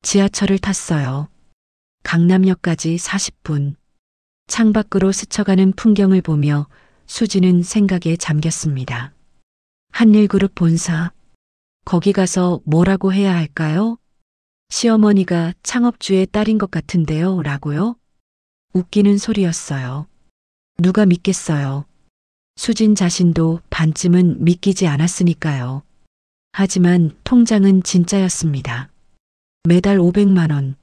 지하철을 탔어요. 강남역까지 40분. 창밖으로 스쳐가는 풍경을 보며 수진은 생각에 잠겼습니다. 한일그룹 본사. 거기 가서 뭐라고 해야 할까요? 시어머니가 창업주의 딸인 것 같은데요, 라고요? 웃기는 소리였어요. 누가 믿겠어요. 수진 자신도 반쯤은 믿기지 않았으니까요. 하지만 통장은 진짜였습니다. 매달 500만 원.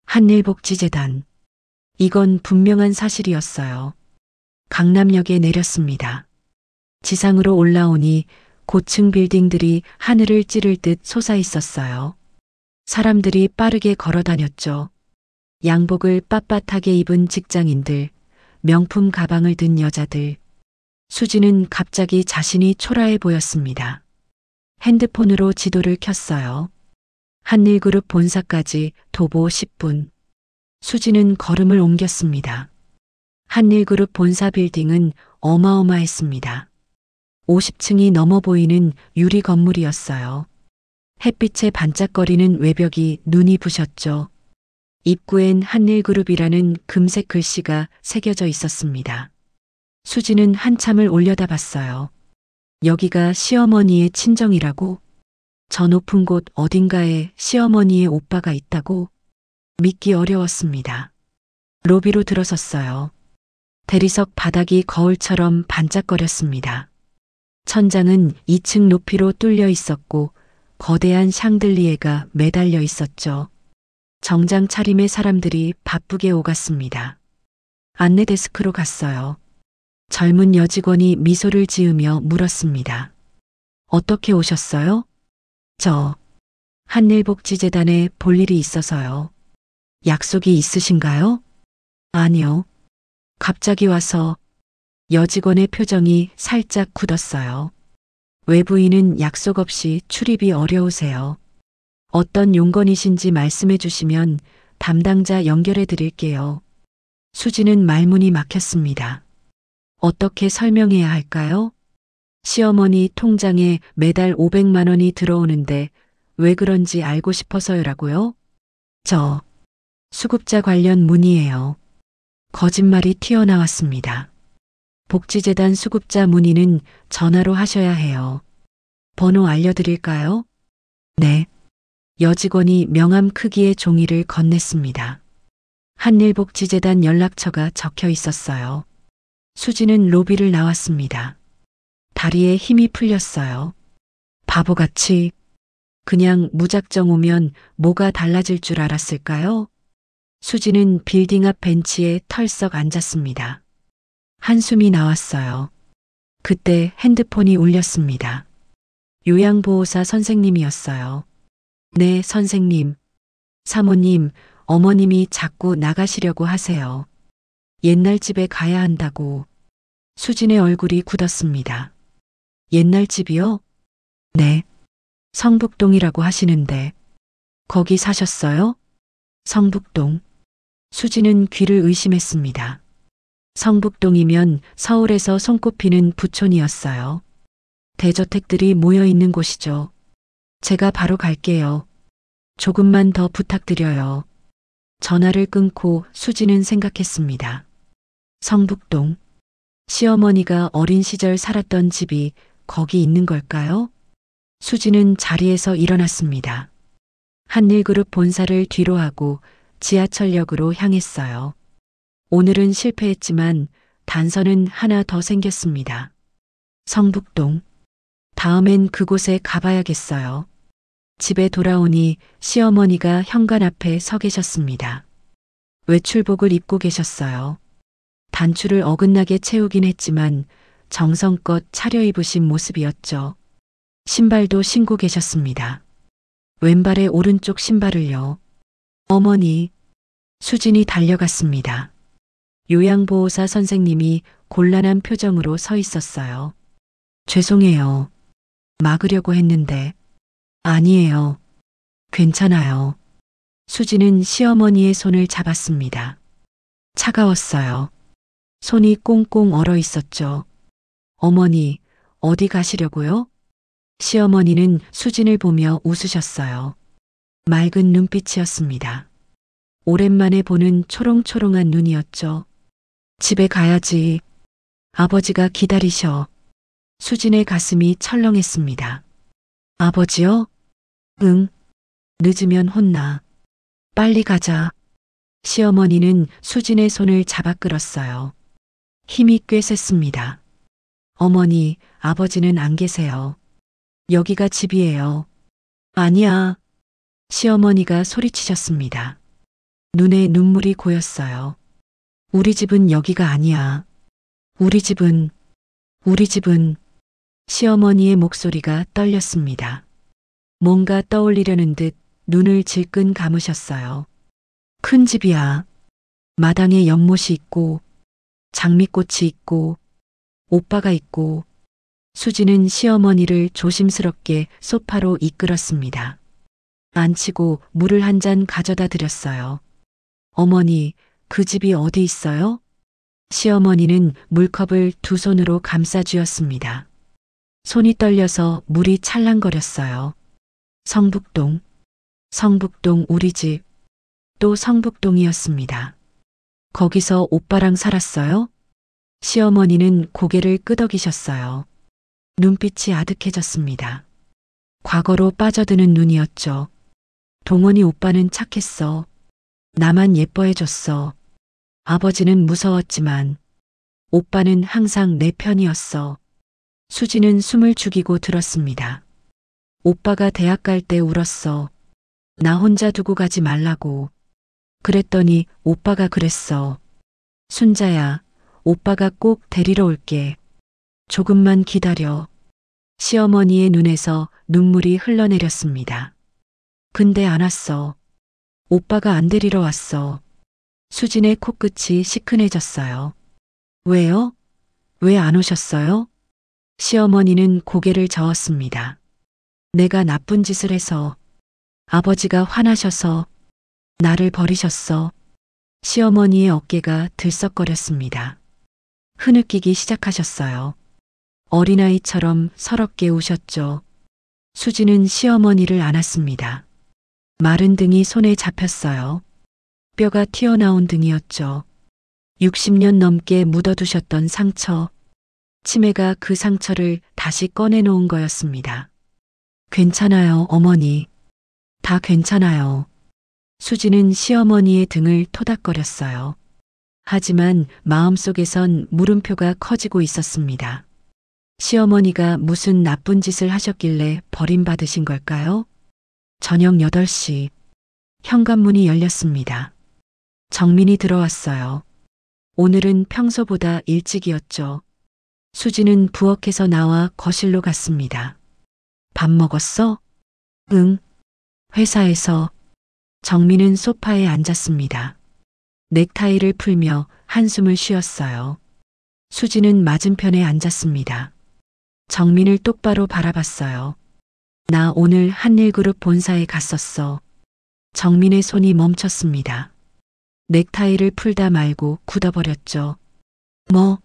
한일복지재단. 이건 분명한 사실이었어요. 강남역에 내렸습니다. 지상으로 올라오니 고층 빌딩들이 하늘을 찌를 듯 솟아 있었어요. 사람들이 빠르게 걸어 다녔죠. 양복을 빳빳하게 입은 직장인들, 명품 가방을 든 여자들. 수지는 갑자기 자신이 초라해 보였습니다. 핸드폰으로 지도를 켰어요. 한일그룹 본사까지 도보 10분. 수지는 걸음을 옮겼습니다. 한일그룹 본사 빌딩은 어마어마했습니다. 50층이 넘어 보이는 유리 건물이었어요. 햇빛에 반짝거리는 외벽이 눈이 부셨죠. 입구엔 한일그룹이라는 금색 글씨가 새겨져 있었습니다. 수지는 한참을 올려다봤어요. 여기가 시어머니의 친정이라고? 저 높은 곳 어딘가에 시어머니의 오빠가 있다고? 믿기 어려웠습니다. 로비로 들어섰어요. 대리석 바닥이 거울처럼 반짝거렸습니다. 천장은 2층 높이로 뚫려 있었고 거대한 샹들리에가 매달려 있었죠. 정장 차림의 사람들이 바쁘게 오갔습니다. 안내 데스크로 갔어요. 젊은 여직원이 미소를 지으며 물었습니다. 어떻게 오셨어요? 저 한일복지재단에 볼 일이 있어서요. 약속이 있으신가요? 아니요. 갑자기 와서. 여직원의 표정이 살짝 굳었어요. 외부인은 약속 없이 출입이 어려우세요. 어떤 용건이신지 말씀해 주시면 담당자 연결해 드릴게요. 수지는 말문이 막혔습니다. 어떻게 설명해야 할까요? 시어머니 통장에 매달 500만 원이 들어오는데 왜 그런지 알고 싶어서요라고요? 저 수급자 관련 문의예요. 거짓말이 튀어나왔습니다. 복지재단 수급자 문의는 전화로 하셔야 해요. 번호 알려드릴까요? 네. 여직원이 명함 크기의 종이를 건넸습니다. 한일복지재단 연락처가 적혀 있었어요. 수지는 로비를 나왔습니다. 다리에 힘이 풀렸어요. 바보같이. 그냥 무작정 오면 뭐가 달라질 줄 알았을까요? 수지는 빌딩 앞 벤치에 털썩 앉았습니다. 한숨이 나왔어요. 그때 핸드폰이 울렸습니다. 요양보호사 선생님이었어요. 네, 선생님. 사모님, 어머님이 자꾸 나가시려고 하세요. 옛날 집에 가야 한다고. 수진의 얼굴이 굳었습니다. 옛날 집이요? 네. 성북동이라고 하시는데. 거기 사셨어요? 성북동. 수진은 귀를 의심했습니다. 성북동이면 서울에서 손꼽히는 부촌이었어요. 대저택들이 모여 있는 곳이죠. 제가 바로 갈게요. 조금만 더 부탁드려요. 전화를 끊고 수지는 생각했습니다. 성북동. 시어머니가 어린 시절 살았던 집이 거기 있는 걸까요? 수지는 자리에서 일어났습니다. 한일그룹 본사를 뒤로 하고 지하철역으로 향했어요. 오늘은 실패했지만 단서는 하나 더 생겼습니다. 성북동. 다음엔 그곳에 가봐야겠어요. 집에 돌아오니 시어머니가 현관 앞에 서 계셨습니다. 외출복을 입고 계셨어요. 단추를 어긋나게 채우긴 했지만 정성껏 차려입으신 모습이었죠. 신발도 신고 계셨습니다. 왼발의 오른쪽 신발을요. 어머니. 수진이 달려갔습니다. 요양보호사 선생님이 곤란한 표정으로 서 있었어요. 죄송해요. 막으려고 했는데. 아니에요. 괜찮아요. 수지는 시어머니의 손을 잡았습니다. 차가웠어요. 손이 꽁꽁 얼어 있었죠. 어머니, 어디 가시려고요? 시어머니는 수진을 보며 웃으셨어요. 맑은 눈빛이었습니다. 오랜만에 보는 초롱초롱한 눈이었죠. 집에 가야지. 아버지가 기다리셔. 수진의 가슴이 철렁했습니다. 아버지요? 응. 늦으면 혼나. 빨리 가자. 시어머니는 수진의 손을 잡아 끌었어요. 힘이 꽤 셌습니다. 어머니, 아버지는 안 계세요. 여기가 집이에요. 아니야. 시어머니가 소리치셨습니다. 눈에 눈물이 고였어요. 우리 집은 여기가 아니야. 우리 집은 시어머니의 목소리가 떨렸습니다. 뭔가 떠올리려는 듯 눈을 질끈 감으셨어요. 큰 집이야. 마당에 연못이 있고 장미꽃이 있고 오빠가 있고. 수지는 시어머니를 조심스럽게 소파로 이끌었습니다. 앉히고 물을 한 잔 가져다 드렸어요. 어머니, 그 집이 어디 있어요? 시어머니는 물컵을 두 손으로 감싸 쥐었습니다. 손이 떨려서 물이 찰랑거렸어요. 성북동 우리 집. 또 성북동이었습니다. 거기서 오빠랑 살았어요? 시어머니는 고개를 끄덕이셨어요. 눈빛이 아득해졌습니다. 과거로 빠져드는 눈이었죠. 동원이 오빠는 착했어. 나만 예뻐해줬어. 아버지는 무서웠지만 오빠는 항상 내 편이었어. 수지는 숨을 죽이고 들었습니다. 오빠가 대학 갈 때 울었어. 나 혼자 두고 가지 말라고. 그랬더니 오빠가 그랬어. 순자야, 오빠가 꼭 데리러 올게. 조금만 기다려. 시어머니의 눈에서 눈물이 흘러내렸습니다. 근데 안 왔어. 오빠가 안 데리러 왔어. 수진의 코끝이 시큰해졌어요. 왜요? 왜 안 오셨어요? 시어머니는 고개를 저었습니다. 내가 나쁜 짓을 해서, 아버지가 화나셔서 나를 버리셨어. 시어머니의 어깨가 들썩거렸습니다. 흐느끼기 시작하셨어요. 어린아이처럼 서럽게 우셨죠. 수지는 시어머니를 안았습니다. 마른 등이 손에 잡혔어요. 뼈가 튀어나온 등이었죠. 60년 넘게 묻어두셨던 상처. 치매가 그 상처를 다시 꺼내놓은 거였습니다. 괜찮아요, 어머니. 다 괜찮아요. 수지는 시어머니의 등을 토닥거렸어요. 하지만 마음속에선 물음표가 커지고 있었습니다. 시어머니가 무슨 나쁜 짓을 하셨길래 버림받으신 걸까요? 저녁 8시 현관문이 열렸습니다. 정민이 들어왔어요. 오늘은 평소보다 일찍이었죠. 수지는 부엌에서 나와 거실로 갔습니다. 밥 먹었어? 응. 회사에서. 정민은 소파에 앉았습니다. 넥타이를 풀며 한숨을 쉬었어요. 수지는 맞은편에 앉았습니다. 정민을 똑바로 바라봤어요. 나 오늘 한일그룹 본사에 갔었어. 정민의 손이 멈췄습니다. 넥타이를 풀다 말고 굳어버렸죠. 뭐?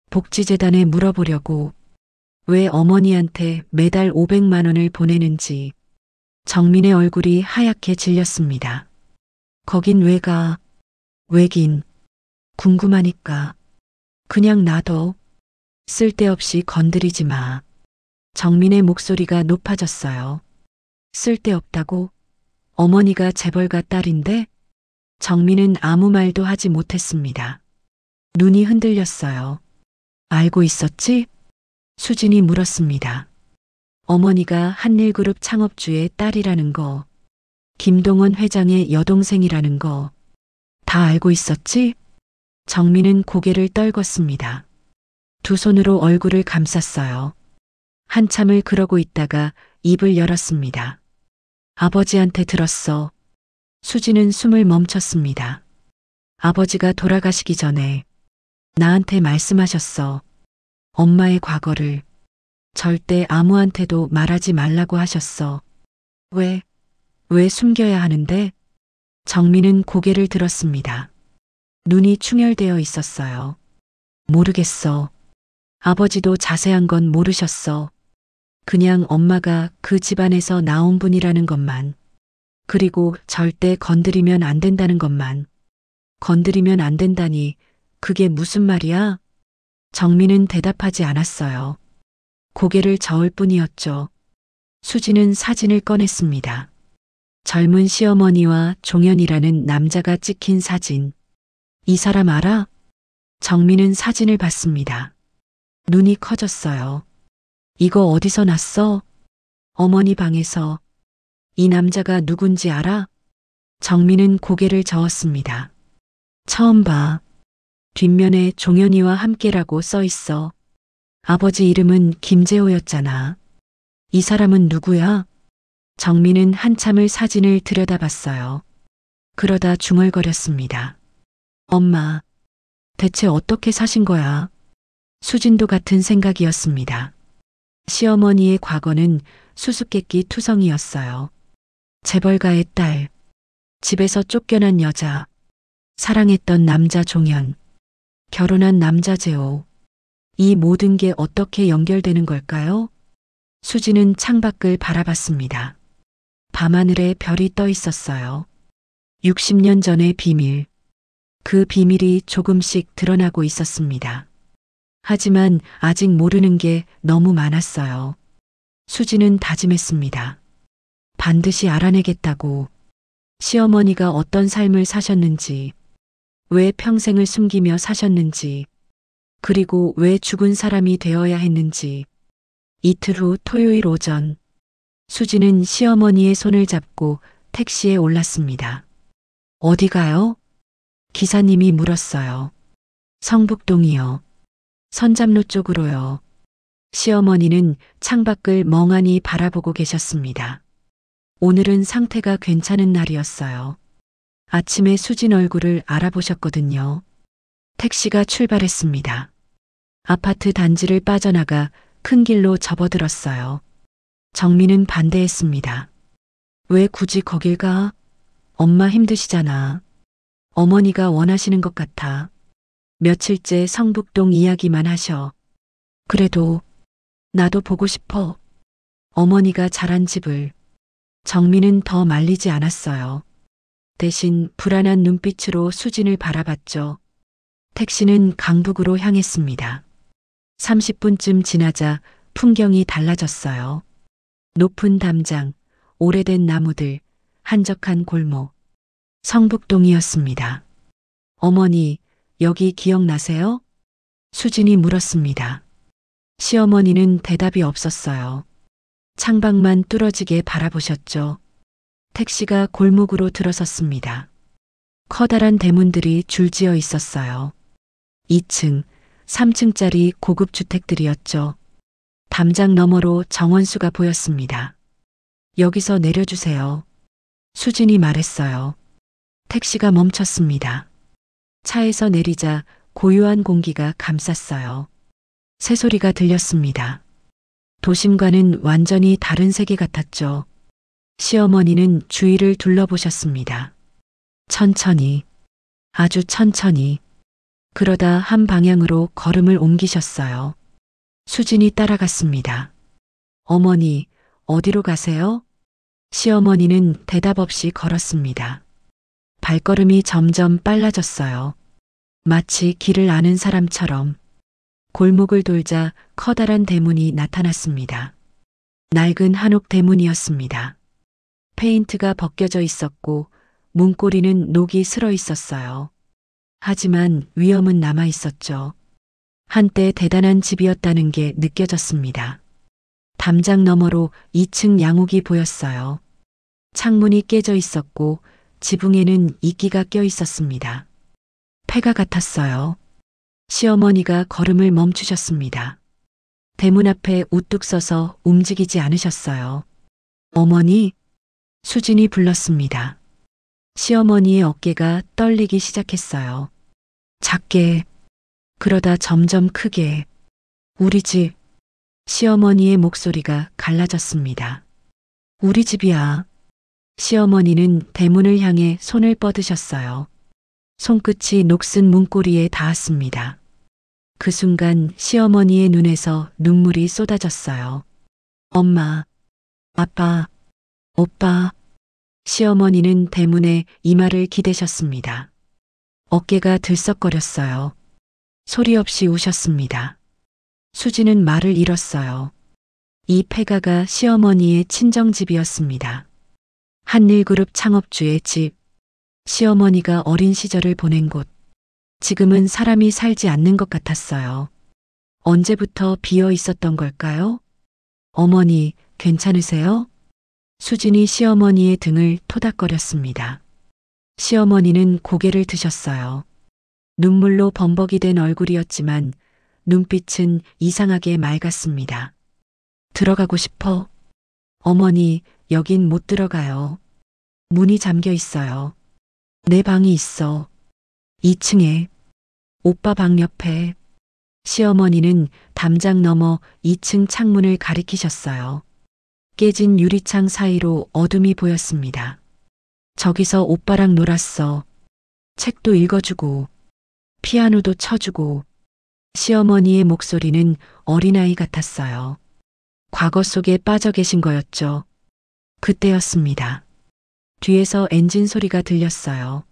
복지재단에 물어보려고. 왜 어머니한테 매달 500만 원을 보내는지. 정민의 얼굴이 하얗게 질렸습니다. 거긴 왜 가? 왜긴. 궁금하니까. 그냥 놔둬. 쓸데없이 건드리지 마. 정민의 목소리가 높아졌어요. 쓸데없다고? 어머니가 재벌가 딸인데? 정민은 아무 말도 하지 못했습니다. 눈이 흔들렸어요. 알고 있었지? 수진이 물었습니다. 어머니가 한일그룹 창업주의 딸이라는 거, 김동원 회장의 여동생이라는 거, 다 알고 있었지? 정민은 고개를 떨궜습니다. 두 손으로 얼굴을 감쌌어요. 한참을 그러고 있다가 입을 열었습니다. 아버지한테 들었어. 수지는 숨을 멈췄습니다. 아버지가 돌아가시기 전에 나한테 말씀하셨어. 엄마의 과거를 절대 아무한테도 말하지 말라고 하셨어. 왜, 왜 숨겨야 하는데? 정민은 고개를 들었습니다. 눈이 충혈되어 있었어요. 모르겠어. 아버지도 자세한 건 모르셨어. 그냥 엄마가 그 집안에서 나온 분이라는 것만. 그리고 절대 건드리면 안 된다는 것만. 건드리면 안 된다니 그게 무슨 말이야? 정민은 대답하지 않았어요. 고개를 저을 뿐이었죠. 수지는 사진을 꺼냈습니다. 젊은 시어머니와 종현이라는 남자가 찍힌 사진. 이 사람 알아? 정민은 사진을 봤습니다. 눈이 커졌어요. 이거 어디서 났어? 어머니 방에서. 이 남자가 누군지 알아? 정민은 고개를 저었습니다. 처음 봐. 뒷면에 종현이와 함께라고 써 있어. 아버지 이름은 김재호였잖아. 이 사람은 누구야? 정민은 한참을 사진을 들여다봤어요. 그러다 중얼거렸습니다. 엄마, 대체 어떻게 사신 거야? 수진도 같은 생각이었습니다. 시어머니의 과거는 수수께끼 투성이었어요. 재벌가의 딸, 집에서 쫓겨난 여자, 사랑했던 남자 종현, 결혼한 남자 재호. 이 모든 게 어떻게 연결되는 걸까요? 수지는 창밖을 바라봤습니다. 밤하늘에 별이 떠 있었어요. 60년 전의 비밀. 그 비밀이 조금씩 드러나고 있었습니다. 하지만 아직 모르는 게 너무 많았어요. 수지는 다짐했습니다. 반드시 알아내겠다고. 시어머니가 어떤 삶을 사셨는지, 왜 평생을 숨기며 사셨는지, 그리고 왜 죽은 사람이 되어야 했는지. 이틀 후 토요일 오전, 수지는 시어머니의 손을 잡고 택시에 올랐습니다. 어디 가요? 기사님이 물었어요. 성북동이요. 선잡로 쪽으로요. 시어머니는 창밖을 멍하니 바라보고 계셨습니다. 오늘은 상태가 괜찮은 날이었어요. 아침에 수진 얼굴을 알아보셨거든요. 택시가 출발했습니다. 아파트 단지를 빠져나가 큰 길로 접어들었어요. 정민은 반대했습니다. 왜 굳이 거길 가? 엄마 힘드시잖아. 어머니가 원하시는 것 같아. 며칠째 성북동 이야기만 하셔. 그래도 나도 보고 싶어. 어머니가 자란 집을. 정민은 더 말리지 않았어요. 대신 불안한 눈빛으로 수진을 바라봤죠. 택시는 강북으로 향했습니다. 30분쯤 지나자 풍경이 달라졌어요. 높은 담장, 오래된 나무들, 한적한 골목. 성북동이었습니다. 어머니, 여기 기억나세요? 수진이 물었습니다. 시어머니는 대답이 없었어요. 창밖만 뚫어지게 바라보셨죠. 택시가 골목으로 들어섰습니다. 커다란 대문들이 줄지어 있었어요. 2층, 3층짜리 고급 주택들이었죠. 담장 너머로 정원수가 보였습니다. 여기서 내려주세요. 수진이 말했어요. 택시가 멈췄습니다. 차에서 내리자 고요한 공기가 감쌌어요. 새소리가 들렸습니다. 도심과는 완전히 다른 세계 같았죠. 시어머니는 주위를 둘러보셨습니다. 천천히, 아주 천천히. 그러다 한 방향으로 걸음을 옮기셨어요. 수진이 따라갔습니다. 어머니, 어디로 가세요? 시어머니는 대답 없이 걸었습니다. 발걸음이 점점 빨라졌어요. 마치 길을 아는 사람처럼. 골목을 돌자 커다란 대문이 나타났습니다. 낡은 한옥 대문이었습니다. 페인트가 벗겨져 있었고 문고리는 녹이 슬어 있었어요. 하지만 위험은 남아 있었죠. 한때 대단한 집이었다는 게 느껴졌습니다. 담장 너머로 2층 양옥이 보였어요. 창문이 깨져 있었고 지붕에는 이끼가 껴 있었습니다. 폐가 같았어요. 시어머니가 걸음을 멈추셨습니다. 대문 앞에 우뚝 서서 움직이지 않으셨어요. 어머니, 수진이 불렀습니다. 시어머니의 어깨가 떨리기 시작했어요. 작게, 그러다 점점 크게. 우리 집. 시어머니의 목소리가 갈라졌습니다. 우리 집이야. 시어머니는 대문을 향해 손을 뻗으셨어요. 손끝이 녹슨 문고리에 닿았습니다. 그 순간 시어머니의 눈에서 눈물이 쏟아졌어요. 엄마, 아빠, 오빠. 시어머니는 대문에 이마를 기대셨습니다. 어깨가 들썩거렸어요. 소리 없이 우셨습니다. 수지는 말을 잃었어요. 이 폐가가 시어머니의 친정집이었습니다. 한일그룹 창업주의 집, 시어머니가 어린 시절을 보낸 곳, 지금은 사람이 살지 않는 것 같았어요. 언제부터 비어 있었던 걸까요? 어머니, 괜찮으세요? 수진이 시어머니의 등을 토닥거렸습니다. 시어머니는 고개를 드셨어요. 눈물로 범벅이 된 얼굴이었지만 눈빛은 이상하게 맑았습니다. 들어가고 싶어. 어머니, 여긴 못 들어가요. 문이 잠겨 있어요. 내 방이 있어. 2층에. 오빠 방 옆에. 시어머니는 담장 너머 2층 창문을 가리키셨어요. 깨진 유리창 사이로 어둠이 보였습니다. 저기서 오빠랑 놀았어. 책도 읽어주고, 피아노도 쳐주고. 시어머니의 목소리는 어린아이 같았어요. 과거 속에 빠져 계신 거였죠. 그때였습니다. 뒤에서 엔진 소리가 들렸어요.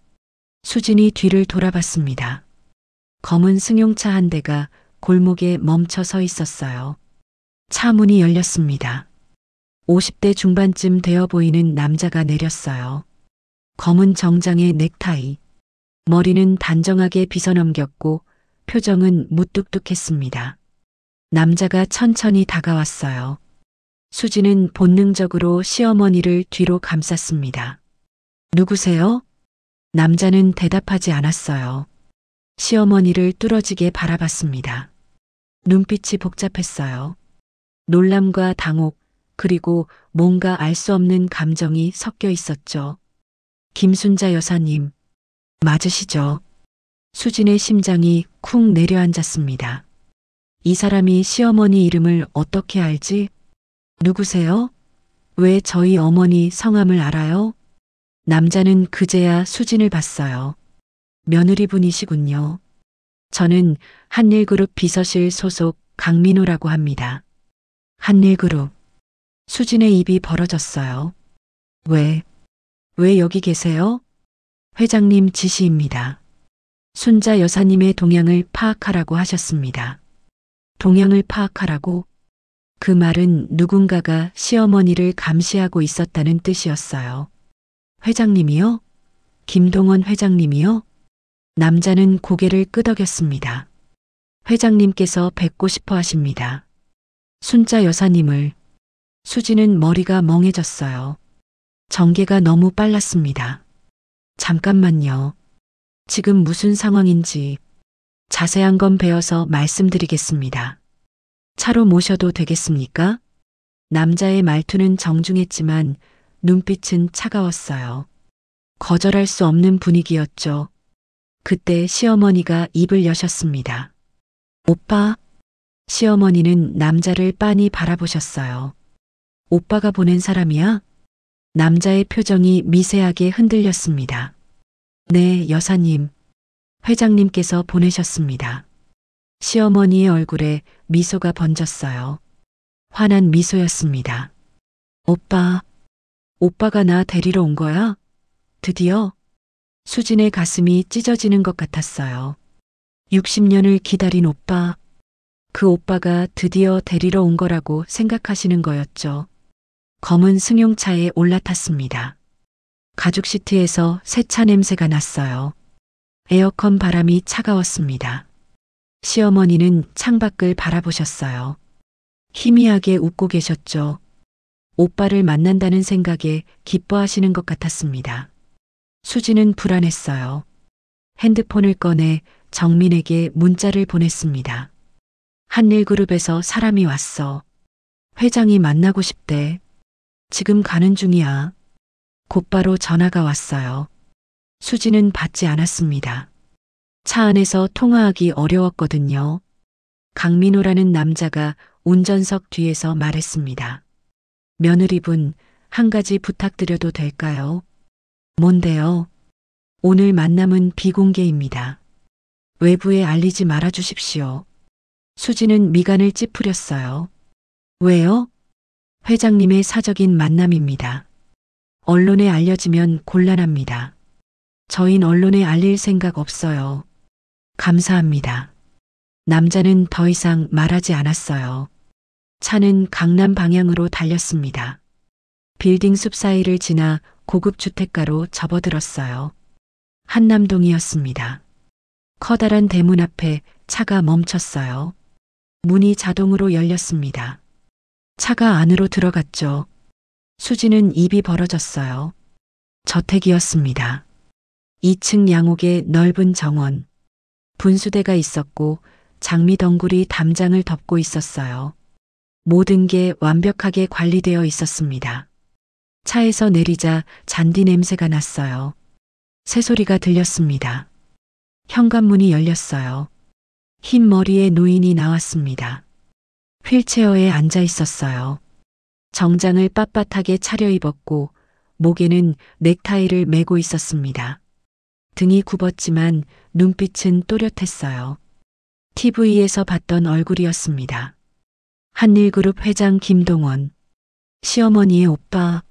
수진이 뒤를 돌아봤습니다. 검은 승용차 한 대가 골목에 멈춰 서 있었어요. 차 문이 열렸습니다. 50대 중반쯤 되어 보이는 남자가 내렸어요. 검은 정장에 넥타이, 머리는 단정하게 빗어넘겼고 표정은 무뚝뚝했습니다. 남자가 천천히 다가왔어요. 수지는 본능적으로 시어머니를 뒤로 감쌌습니다. 누구세요? 남자는 대답하지 않았어요. 시어머니를 뚫어지게 바라봤습니다. 눈빛이 복잡했어요. 놀람과 당혹, 그리고 뭔가 알 수 없는 감정이 섞여 있었죠. 김순자 여사님, 맞으시죠? 수진의 심장이 쿵 내려앉았습니다. 이 사람이 시어머니 이름을 어떻게 알지? 누구세요? 왜 저희 어머니 성함을 알아요? 남자는 그제야 수진을 봤어요. 며느리분이시군요. 저는 한일그룹 비서실 소속 강민호라고 합니다. 한일그룹. 수진의 입이 벌어졌어요. 왜 여기 계세요? 회장님 지시입니다. 순자 여사님의 동향을 파악하라고 하셨습니다. 동향을 파악하라고? 그 말은 누군가가 시어머니를 감시하고 있었다는 뜻이었어요. 회장님이요? 김동원 회장님이요? 남자는 고개를 끄덕였습니다. 회장님께서 뵙고 싶어 하십니다. 순자 여사님을. 수지는 머리가 멍해졌어요. 전개가 너무 빨랐습니다. 잠깐만요. 지금 무슨 상황인지 자세한 건 배워서 말씀드리겠습니다. 차로 모셔도 되겠습니까? 남자의 말투는 정중했지만 눈빛은 차가웠어요. 거절할 수 없는 분위기였죠. 그때 시어머니가 입을 여셨습니다. 오빠? 시어머니는 남자를 빤히 바라보셨어요. 오빠가 보낸 사람이야? 남자의 표정이 미세하게 흔들렸습니다. 네, 여사님. 회장님께서 보내셨습니다. 시어머니의 얼굴에 미소가 번졌어요. 환한 미소였습니다. 오빠가 나 데리러 온 거야? 드디어? 수진의 가슴이 찢어지는 것 같았어요. 60년을 기다린 오빠. 그 오빠가 드디어 데리러 온 거라고 생각하시는 거였죠. 검은 승용차에 올라탔습니다. 가죽 시트에서 세차 냄새가 났어요. 에어컨 바람이 차가웠습니다. 시어머니는 창밖을 바라보셨어요. 희미하게 웃고 계셨죠. 오빠를 만난다는 생각에 기뻐하시는 것 같았습니다. 수지는 불안했어요. 핸드폰을 꺼내 정민에게 문자를 보냈습니다. 한일그룹에서 사람이 왔어. 회장이 만나고 싶대. 지금 가는 중이야. 곧바로 전화가 왔어요. 수지는 받지 않았습니다. 차 안에서 통화하기 어려웠거든요. 강민호라는 남자가 운전석 뒤에서 말했습니다. 며느리분, 한 가지 부탁드려도 될까요? 뭔데요? 오늘 만남은 비공개입니다. 외부에 알리지 말아 주십시오. 수지는 미간을 찌푸렸어요. 왜요? 회장님의 사적인 만남입니다. 언론에 알려지면 곤란합니다. 저흰 언론에 알릴 생각 없어요. 감사합니다. 남자는 더 이상 말하지 않았어요. 차는 강남 방향으로 달렸습니다. 빌딩 숲 사이를 지나 고급 주택가로 접어들었어요. 한남동이었습니다. 커다란 대문 앞에 차가 멈췄어요. 문이 자동으로 열렸습니다. 차가 안으로 들어갔죠. 수지는 입이 벌어졌어요. 저택이었습니다. 2층 양옥의 넓은 정원. 분수대가 있었고 장미 덩굴이 담장을 덮고 있었어요. 모든 게 완벽하게 관리되어 있었습니다. 차에서 내리자 잔디 냄새가 났어요. 새소리가 들렸습니다. 현관문이 열렸어요. 흰 머리의 노인이 나왔습니다. 휠체어에 앉아 있었어요. 정장을 빳빳하게 차려입었고 목에는 넥타이를 매고 있었습니다. 등이 굽었지만 눈빛은 또렷했어요. TV에서 봤던 얼굴이었습니다. 한일그룹 회장 김동원. 시어머니의 오빠.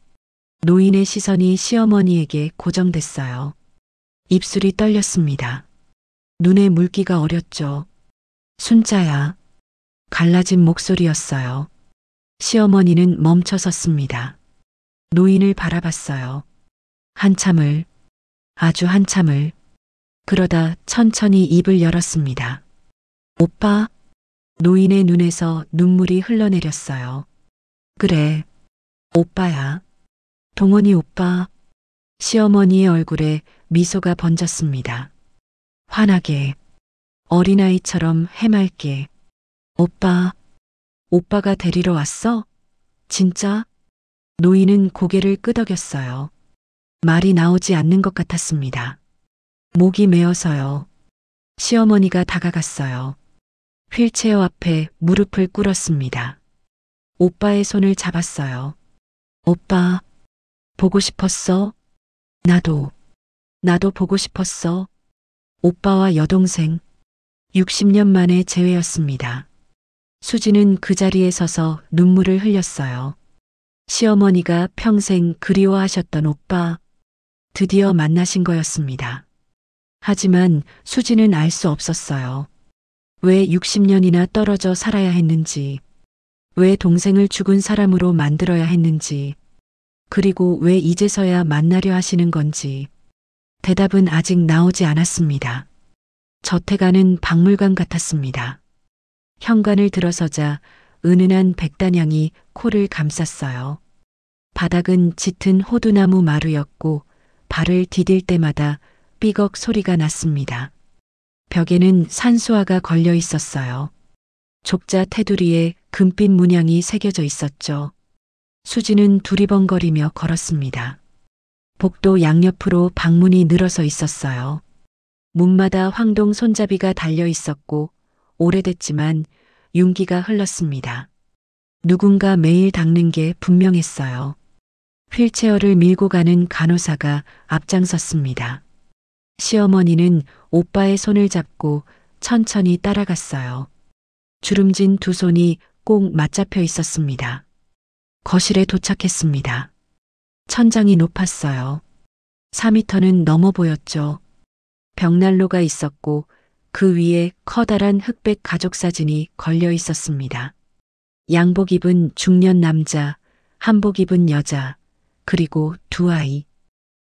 노인의 시선이 시어머니에게 고정됐어요. 입술이 떨렸습니다. 눈에 물기가 어렸죠. 순자야. 갈라진 목소리였어요. 시어머니는 멈춰 섰습니다. 노인을 바라봤어요. 한참을, 아주 한참을. 그러다 천천히 입을 열었습니다. 오빠. 노인의 눈에서 눈물이 흘러내렸어요. 그래, 오빠야. 동원이 오빠. 시어머니의 얼굴에 미소가 번졌습니다. 환하게, 어린아이처럼 해맑게. 오빠, 오빠가 데리러 왔어? 진짜? 노인은 고개를 끄덕였어요. 말이 나오지 않는 것 같았습니다. 목이 메어서요. 시어머니가 다가갔어요. 휠체어 앞에 무릎을 꿇었습니다. 오빠의 손을 잡았어요. 오빠, 보고 싶었어? 나도 보고 싶었어. 오빠와 여동생. 60년 만에 재회였습니다. 수지는 그 자리에 서서 눈물을 흘렸어요. 시어머니가 평생 그리워하셨던 오빠, 드디어 만나신 거였습니다. 하지만 수지는 알 수 없었어요. 왜 60년이나 떨어져 살아야 했는지, 왜 동생을 죽은 사람으로 만들어야 했는지, 그리고 왜 이제서야 만나려 하시는 건지, 대답은 아직 나오지 않았습니다. 저택 안은 박물관 같았습니다. 현관을 들어서자 은은한 백단향이 코를 감쌌어요. 바닥은 짙은 호두나무 마루였고 발을 디딜 때마다 삐걱 소리가 났습니다. 벽에는 산수화가 걸려 있었어요. 족자 테두리에 금빛 문양이 새겨져 있었죠. 수지는 두리번거리며 걸었습니다. 복도 양옆으로 방문이 늘어서 있었어요. 문마다 황동 손잡이가 달려 있었고 오래됐지만 윤기가 흘렀습니다. 누군가 매일 닦는 게 분명했어요. 휠체어를 밀고 가는 간호사가 앞장섰습니다. 시어머니는 오빠의 손을 잡고 천천히 따라갔어요. 주름진 두 손이 꼭 맞잡혀 있었습니다. 거실에 도착했습니다. 천장이 높았어요. 4미터는 넘어 보였죠. 벽난로가 있었고 그 위에 커다란 흑백 가족 사진이 걸려 있었습니다. 양복 입은 중년 남자, 한복 입은 여자, 그리고 두 아이.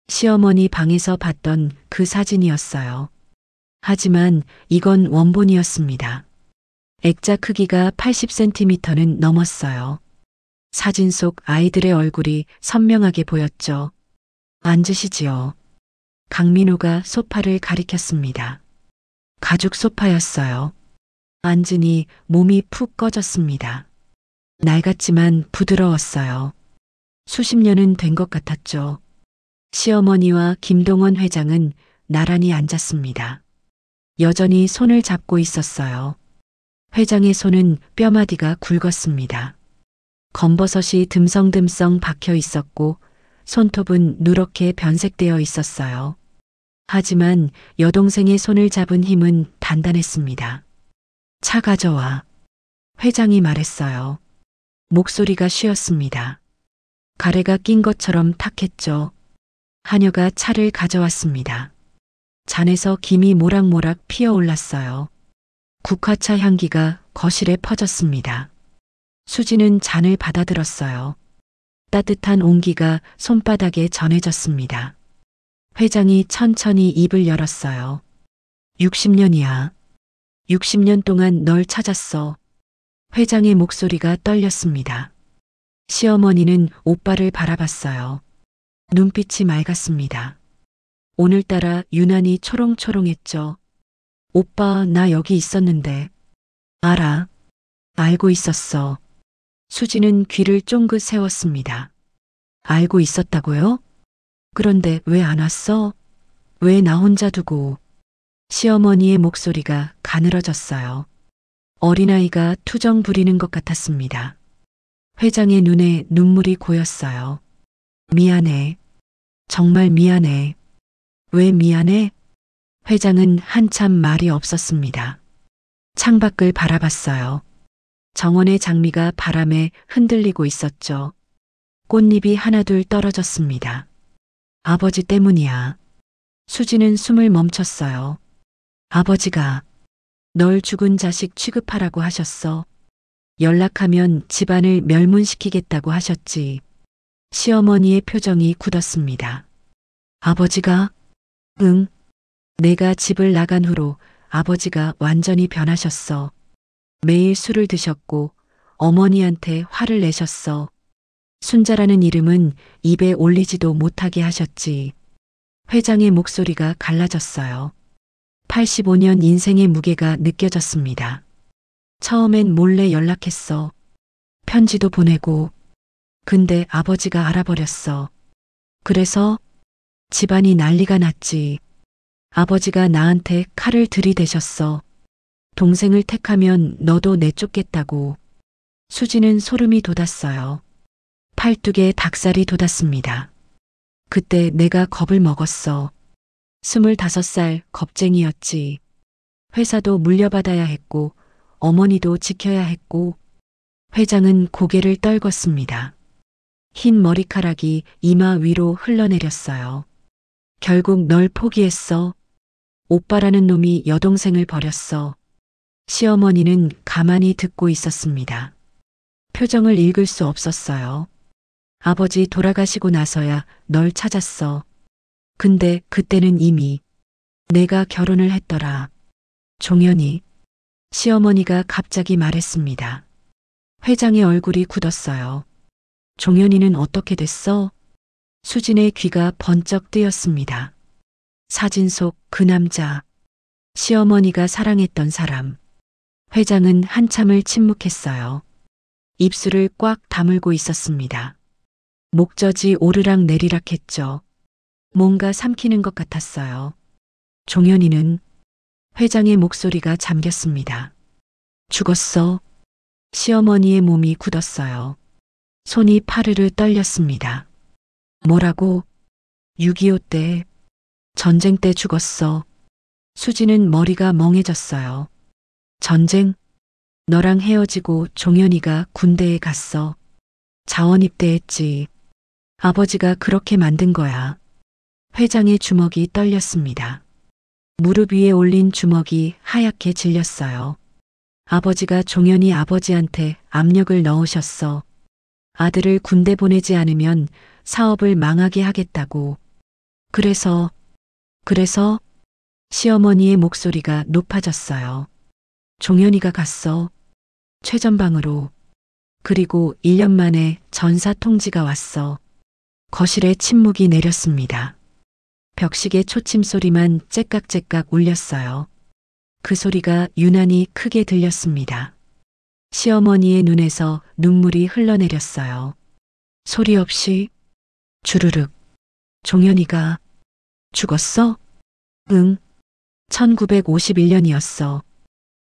시어머니 방에서 봤던 그 사진이었어요. 하지만 이건 원본이었습니다. 액자 크기가 80cm는 넘었어요. 사진 속 아이들의 얼굴이 선명하게 보였죠. 앉으시지요. 강민호가 소파를 가리켰습니다. 가죽 소파였어요. 앉으니 몸이 푹 꺼졌습니다. 낡았지만 부드러웠어요. 수십 년은 된 것 같았죠. 시어머니와 김동원 회장은 나란히 앉았습니다. 여전히 손을 잡고 있었어요. 회장의 손은 뼈마디가 굵었습니다. 검버섯이 듬성듬성 박혀 있었고 손톱은 누렇게 변색되어 있었어요. 하지만 여동생의 손을 잡은 힘은 단단했습니다. 차 가져와. 회장이 말했어요. 목소리가 쉬었습니다. 가래가 낀 것처럼 탁했죠. 하녀가 차를 가져왔습니다. 잔에서 김이 모락모락 피어올랐어요. 국화차 향기가 거실에 퍼졌습니다. 수지는 잔을 받아들었어요. 따뜻한 온기가 손바닥에 전해졌습니다. 회장이 천천히 입을 열었어요. 60년이야. 60년 동안 널 찾았어. 회장의 목소리가 떨렸습니다. 시어머니는 오빠를 바라봤어요. 눈빛이 맑았습니다. 오늘따라 유난히 초롱초롱했죠. 오빠, 나 여기 있었는데. 알아. 알고 있었어. 수지는 귀를 쫑긋 세웠습니다. 알고 있었다고요? 그런데 왜 안 왔어? 왜 나 혼자 두고? 시어머니의 목소리가 가늘어졌어요. 어린아이가 투정 부리는 것 같았습니다. 회장의 눈에 눈물이 고였어요. 미안해. 정말 미안해. 왜 미안해? 회장은 한참 말이 없었습니다. 창밖을 바라봤어요. 정원의 장미가 바람에 흔들리고 있었죠. 꽃잎이 하나둘 떨어졌습니다. 아버지 때문이야. 수지는 숨을 멈췄어요. 아버지가 널 죽은 자식 취급하라고 하셨어. 연락하면 집안을 멸문시키겠다고 하셨지. 시어머니의 표정이 굳었습니다. 아버지가? 응. 내가 집을 나간 후로 아버지가 완전히 변하셨어. 매일 술을 드셨고 어머니한테 화를 내셨어. 순자라는 이름은 입에 올리지도 못하게 하셨지. 회장의 목소리가 갈라졌어요. 85년 인생의 무게가 느껴졌습니다. 처음엔 몰래 연락했어. 편지도 보내고. 근데 아버지가 알아버렸어. 그래서 집안이 난리가 났지. 아버지가 나한테 칼을 들이대셨어. 동생을 택하면 너도 내쫓겠다고. 수지는 소름이 돋았어요. 팔뚝에 닭살이 돋았습니다. 그때 내가 겁을 먹었어. 25살 겁쟁이였지. 회사도 물려받아야 했고 어머니도 지켜야 했고. 회장은 고개를 떨궜습니다. 흰 머리카락이 이마 위로 흘러내렸어요. 결국 널 포기했어. 오빠라는 놈이 여동생을 버렸어. 시어머니는 가만히 듣고 있었습니다. 표정을 읽을 수 없었어요. 아버지 돌아가시고 나서야 널 찾았어. 근데 그때는 이미 내가 결혼을 했더라. 종현이. 시어머니가 갑자기 말했습니다. 회장의 얼굴이 굳었어요. 종현이는 어떻게 됐어? 수진의 귀가 번쩍 뜨였습니다. 사진 속 그 남자. 시어머니가 사랑했던 사람. 회장은 한참을 침묵했어요. 입술을 꽉 다물고 있었습니다. 목젖이 오르락 내리락 했죠. 뭔가 삼키는 것 같았어요. 종현이는? 회장의 목소리가 잠겼습니다. 죽었어. 시어머니의 몸이 굳었어요. 손이 파르르 떨렸습니다. 뭐라고? 6.25 때, 전쟁 때 죽었어. 수지는 머리가 멍해졌어요. 전쟁? 너랑 헤어지고 종현이가 군대에 갔어. 자원 입대했지. 아버지가 그렇게 만든 거야. 회장의 주먹이 떨렸습니다. 무릎 위에 올린 주먹이 하얗게 질렸어요. 아버지가 종현이 아버지한테 압력을 넣으셨어. 아들을 군대 보내지 않으면 사업을 망하게 하겠다고. 그래서 시어머니의 목소리가 높아졌어요. 종현이가 갔어. 최전방으로. 그리고 1년 만에 전사 통지가 왔어. 거실에 침묵이 내렸습니다. 벽시계 초침 소리만 째깍째깍 울렸어요. 그 소리가 유난히 크게 들렸습니다. 시어머니의 눈에서 눈물이 흘러내렸어요. 소리 없이 주르륵. 종현이가 죽었어? 응. 1951년이었어.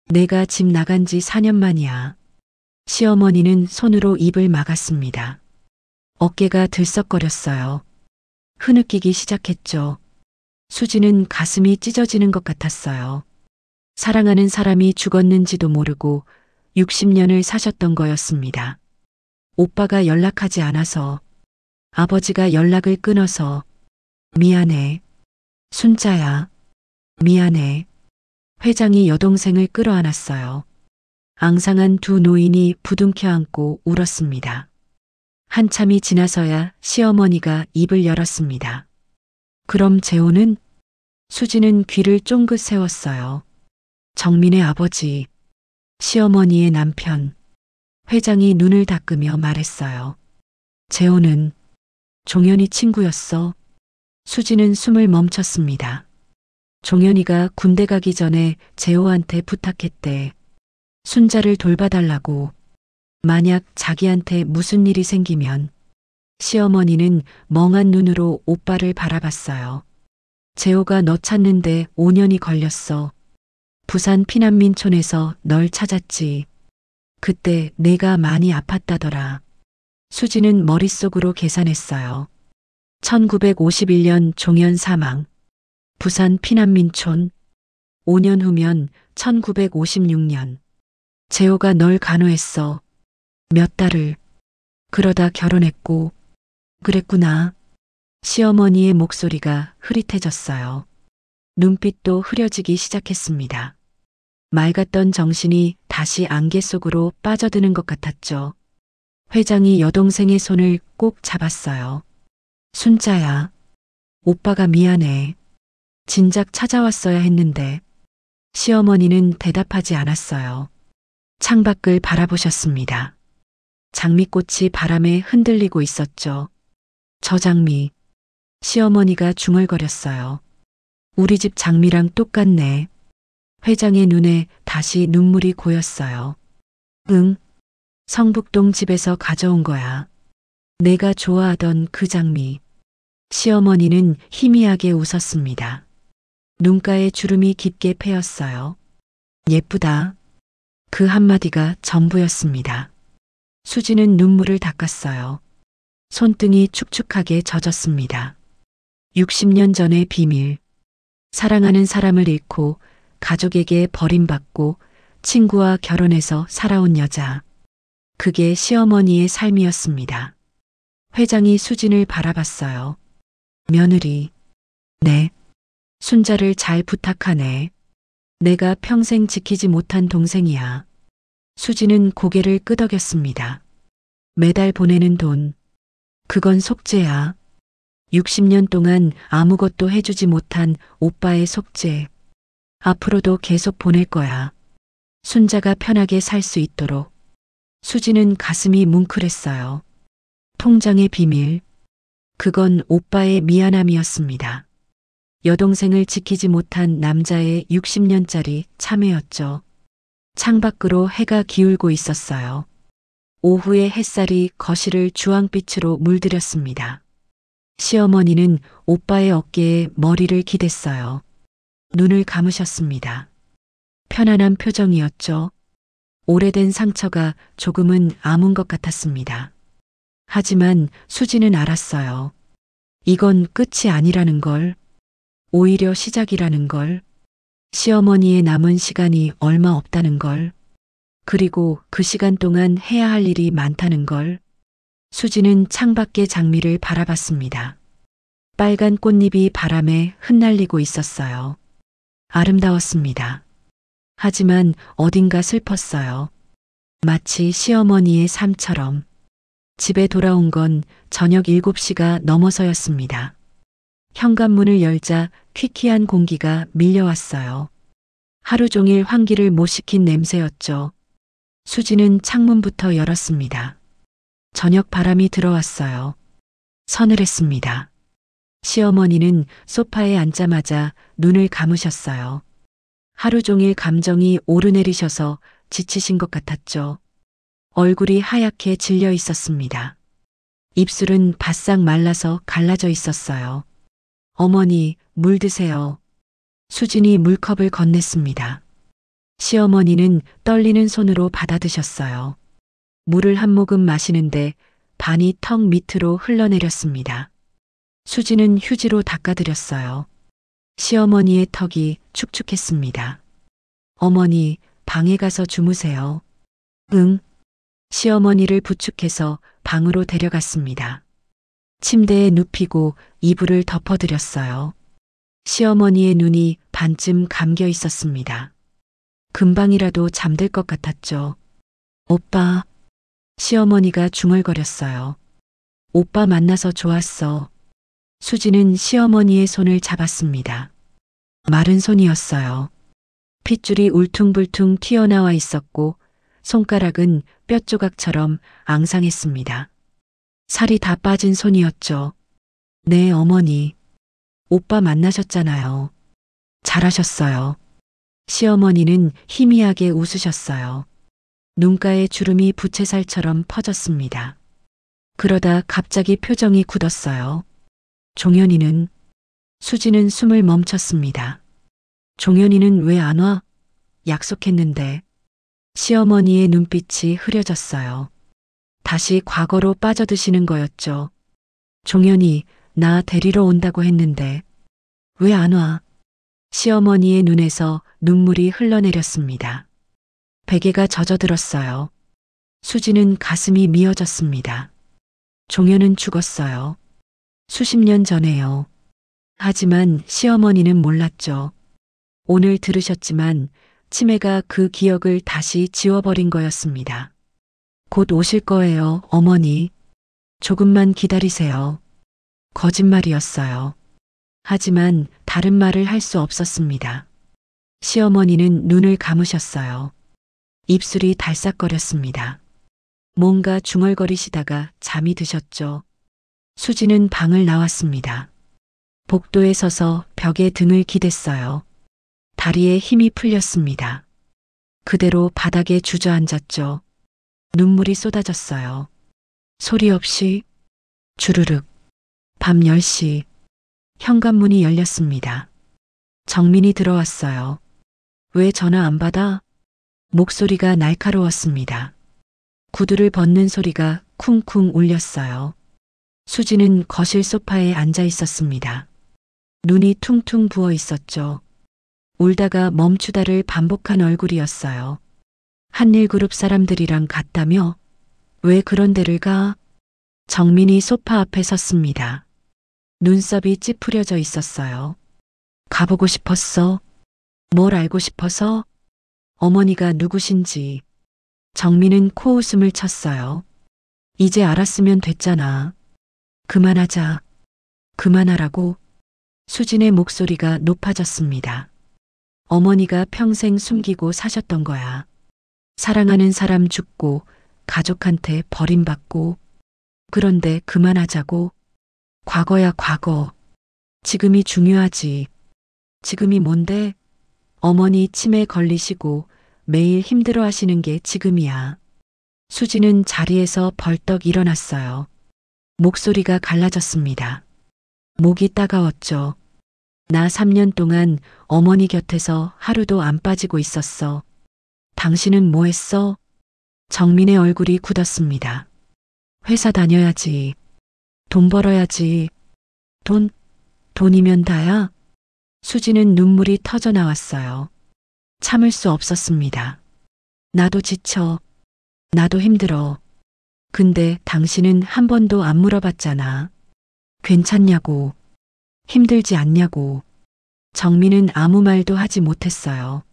내가 집 나간 지 4년 만이야. 시어머니는 손으로 입을 막았습니다. 어깨가 들썩거렸어요. 흐느끼기 시작했죠. 수지는 가슴이 찢어지는 것 같았어요. 사랑하는 사람이 죽었는지도 모르고 60년을 사셨던 거였습니다. 오빠가 연락하지 않아서, 아버지가 연락을 끊어서, 미안해. 순자야. 미안해. 회장이 여동생을 끌어안았어요. 앙상한 두 노인이 부둥켜 안고 울었습니다. 한참이 지나서야 시어머니가 입을 열었습니다. 그럼 재호는? 수지는 귀를 쫑긋 세웠어요. 정민의 아버지, 시어머니의 남편. 회장이 눈을 닦으며 말했어요. 재호는 종현이 친구였어. 수지는 숨을 멈췄습니다. 종현이가 군대 가기 전에 재호한테 부탁했대. 순자를 돌봐달라고. 만약 자기한테 무슨 일이 생기면. 시어머니는 멍한 눈으로 오빠를 바라봤어요. 재호가 너 찾는데 5년이 걸렸어. 부산 피난민촌에서 널 찾았지. 그때 내가 많이 아팠다더라. 수지는 머릿속으로 계산했어요. 1951년 종현 사망. 부산 피난민촌. 5년 후면 1956년. 재호가 널 간호했어. 몇 달을. 그러다 결혼했고. 그랬구나. 시어머니의 목소리가 흐릿해졌어요. 눈빛도 흐려지기 시작했습니다. 맑았던 정신이 다시 안개 속으로 빠져드는 것 같았죠. 회장이 여동생의 손을 꼭 잡았어요. 순자야. 오빠가 미안해. 진작 찾아왔어야 했는데. 시어머니는 대답하지 않았어요. 창밖을 바라보셨습니다. 장미꽃이 바람에 흔들리고 있었죠. 저 장미. 시어머니가 중얼거렸어요. 우리 집 장미랑 똑같네. 회장의 눈에 다시 눈물이 고였어요. 응. 성북동 집에서 가져온 거야. 내가 좋아하던 그 장미. 시어머니는 희미하게 웃었습니다. 눈가에 주름이 깊게 패였어요. 예쁘다. 그 한마디가 전부였습니다. 수지는 눈물을 닦았어요. 손등이 축축하게 젖었습니다. 60년 전의 비밀. 사랑하는 사람을 잃고 가족에게 버림받고 친구와 결혼해서 살아온 여자. 그게 시어머니의 삶이었습니다. 회장이 수진을 바라봤어요. 며느리. 네. 순자를 잘 부탁하네. 내가 평생 지키지 못한 동생이야. 수지는 고개를 끄덕였습니다. 매달 보내는 돈. 그건 속죄야. 60년 동안 아무것도 해주지 못한 오빠의 속죄. 앞으로도 계속 보낼 거야. 순자가 편하게 살 수 있도록. 수지는 가슴이 뭉클했어요. 통장의 비밀. 그건 오빠의 미안함이었습니다. 여동생을 지키지 못한 남자의 60년짜리 참회였죠. 창밖으로 해가 기울고 있었어요. 오후의 햇살이 거실을 주황빛으로 물들였습니다. 시어머니는 오빠의 어깨에 머리를 기댔어요. 눈을 감으셨습니다. 편안한 표정이었죠. 오래된 상처가 조금은 아문 것 같았습니다. 하지만 수지는 알았어요. 이건 끝이 아니라는 걸. 오히려 시작이라는 걸. 시어머니의 남은 시간이 얼마 없다는 걸. 그리고 그 시간 동안 해야 할 일이 많다는 걸. 수지는 창밖의 장미를 바라봤습니다. 빨간 꽃잎이 바람에 흩날리고 있었어요. 아름다웠습니다. 하지만 어딘가 슬펐어요. 마치 시어머니의 삶처럼. 집에 돌아온 건 저녁 7시가 넘어서였습니다. 현관문을 열자 퀴퀴한 공기가 밀려왔어요. 하루 종일 환기를 못 시킨 냄새였죠. 수지는 창문부터 열었습니다. 저녁 바람이 들어왔어요. 서늘했습니다. 시어머니는 소파에 앉자마자 눈을 감으셨어요. 하루 종일 감정이 오르내리셔서 지치신 것 같았죠. 얼굴이 하얗게 질려 있었습니다. 입술은 바싹 말라서 갈라져 있었어요. 어머니, 물 드세요. 수진이 물컵을 건넸습니다. 시어머니는 떨리는 손으로 받아드셨어요. 물을 한 모금 마시는데 반이 턱 밑으로 흘러내렸습니다. 수지는 휴지로 닦아드렸어요. 시어머니의 턱이 축축했습니다. 어머니, 방에 가서 주무세요. 응. 시어머니를 부축해서 방으로 데려갔습니다. 침대에 눕히고 이불을 덮어드렸어요. 시어머니의 눈이 반쯤 감겨 있었습니다. 금방이라도 잠들 것 같았죠. 오빠. 시어머니가 중얼거렸어요. 오빠 만나서 좋았어. 수지는 시어머니의 손을 잡았습니다. 마른 손이었어요. 핏줄이 울퉁불퉁 튀어나와 있었고 손가락은 뼈조각처럼 앙상했습니다. 살이 다 빠진 손이었죠. 네, 어머니. 오빠 만나셨잖아요. 잘하셨어요. 시어머니는 희미하게 웃으셨어요. 눈가에 주름이 부채살처럼 퍼졌습니다. 그러다 갑자기 표정이 굳었어요. 종현이는? 수지는 숨을 멈췄습니다. 종현이는 왜 안 와? 약속했는데. 시어머니의 눈빛이 흐려졌어요. 다시 과거로 빠져드시는 거였죠. 종현이 나 데리러 온다고 했는데 왜 안 와? 시어머니의 눈에서 눈물이 흘러내렸습니다. 베개가 젖어들었어요. 수지는 가슴이 미어졌습니다. 종현은 죽었어요. 수십 년 전에요. 하지만 시어머니는 몰랐죠. 오늘 들으셨지만 치매가 그 기억을 다시 지워버린 거였습니다. 곧 오실 거예요, 어머니. 조금만 기다리세요. 거짓말이었어요. 하지만 다른 말을 할 수 없었습니다. 시어머니는 눈을 감으셨어요. 입술이 달싹거렸습니다. 뭔가 중얼거리시다가 잠이 드셨죠. 수지는 방을 나왔습니다. 복도에 서서 벽에 등을 기댔어요. 다리에 힘이 풀렸습니다. 그대로 바닥에 주저앉았죠. 눈물이 쏟아졌어요. 소리 없이 주르륵. 밤 10시 현관문이 열렸습니다. 정민이 들어왔어요. 왜 전화 안 받아? 목소리가 날카로웠습니다. 구두를 벗는 소리가 쿵쿵 울렸어요. 수지는 거실 소파에 앉아 있었습니다. 눈이 퉁퉁 부어 있었죠. 울다가 멈추다를 반복한 얼굴이었어요. 한일 그룹 사람들이랑 갔다며? 왜 그런 데를 가? 정민이 소파 앞에 섰습니다. 눈썹이 찌푸려져 있었어요. 가보고 싶었어? 뭘 알고 싶어서? 어머니가 누구신지. 정민은 코웃음을 쳤어요. 이제 알았으면 됐잖아. 그만하자. 그만하라고. 수진의 목소리가 높아졌습니다. 어머니가 평생 숨기고 사셨던 거야. 사랑하는 사람 죽고 가족한테 버림받고. 그런데 그만하자고. 과거야 과거. 지금이 중요하지. 지금이 뭔데? 어머니 치매 걸리시고 매일 힘들어 하시는 게 지금이야. 수지는 자리에서 벌떡 일어났어요. 목소리가 갈라졌습니다. 목이 따가웠죠. 나 3년 동안 어머니 곁에서 하루도 안 빠지고 있었어. 당신은 뭐 했어? 정민의 얼굴이 굳었습니다. 회사 다녀야지. 돈 벌어야지. 돈이면 다야? 수지는 눈물이 터져 나왔어요. 참을 수 없었습니다. 나도 지쳐. 나도 힘들어. 근데 당신은 한 번도 안 물어봤잖아. 괜찮냐고. 힘들지 않냐고. 정민은 아무 말도 하지 못했어요.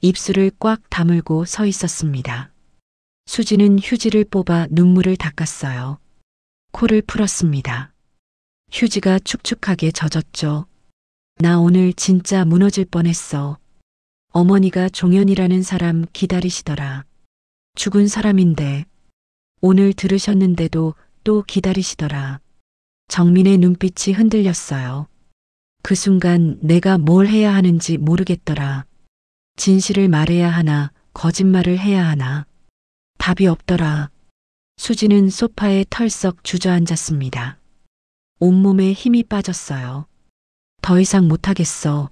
입술을 꽉 다물고 서 있었습니다. 수지는 휴지를 뽑아 눈물을 닦았어요. 코를 풀었습니다. 휴지가 축축하게 젖었죠. 나 오늘 진짜 무너질 뻔했어. 어머니가 종현이라는 사람 기다리시더라. 죽은 사람인데 오늘 들으셨는데도 또 기다리시더라. 정민의 눈빛이 흔들렸어요. 그 순간 내가 뭘 해야 하는지 모르겠더라. 진실을 말해야 하나, 거짓말을 해야 하나. 답이 없더라. 수지는 소파에 털썩 주저앉았습니다. 온몸에 힘이 빠졌어요. 더 이상 못하겠어.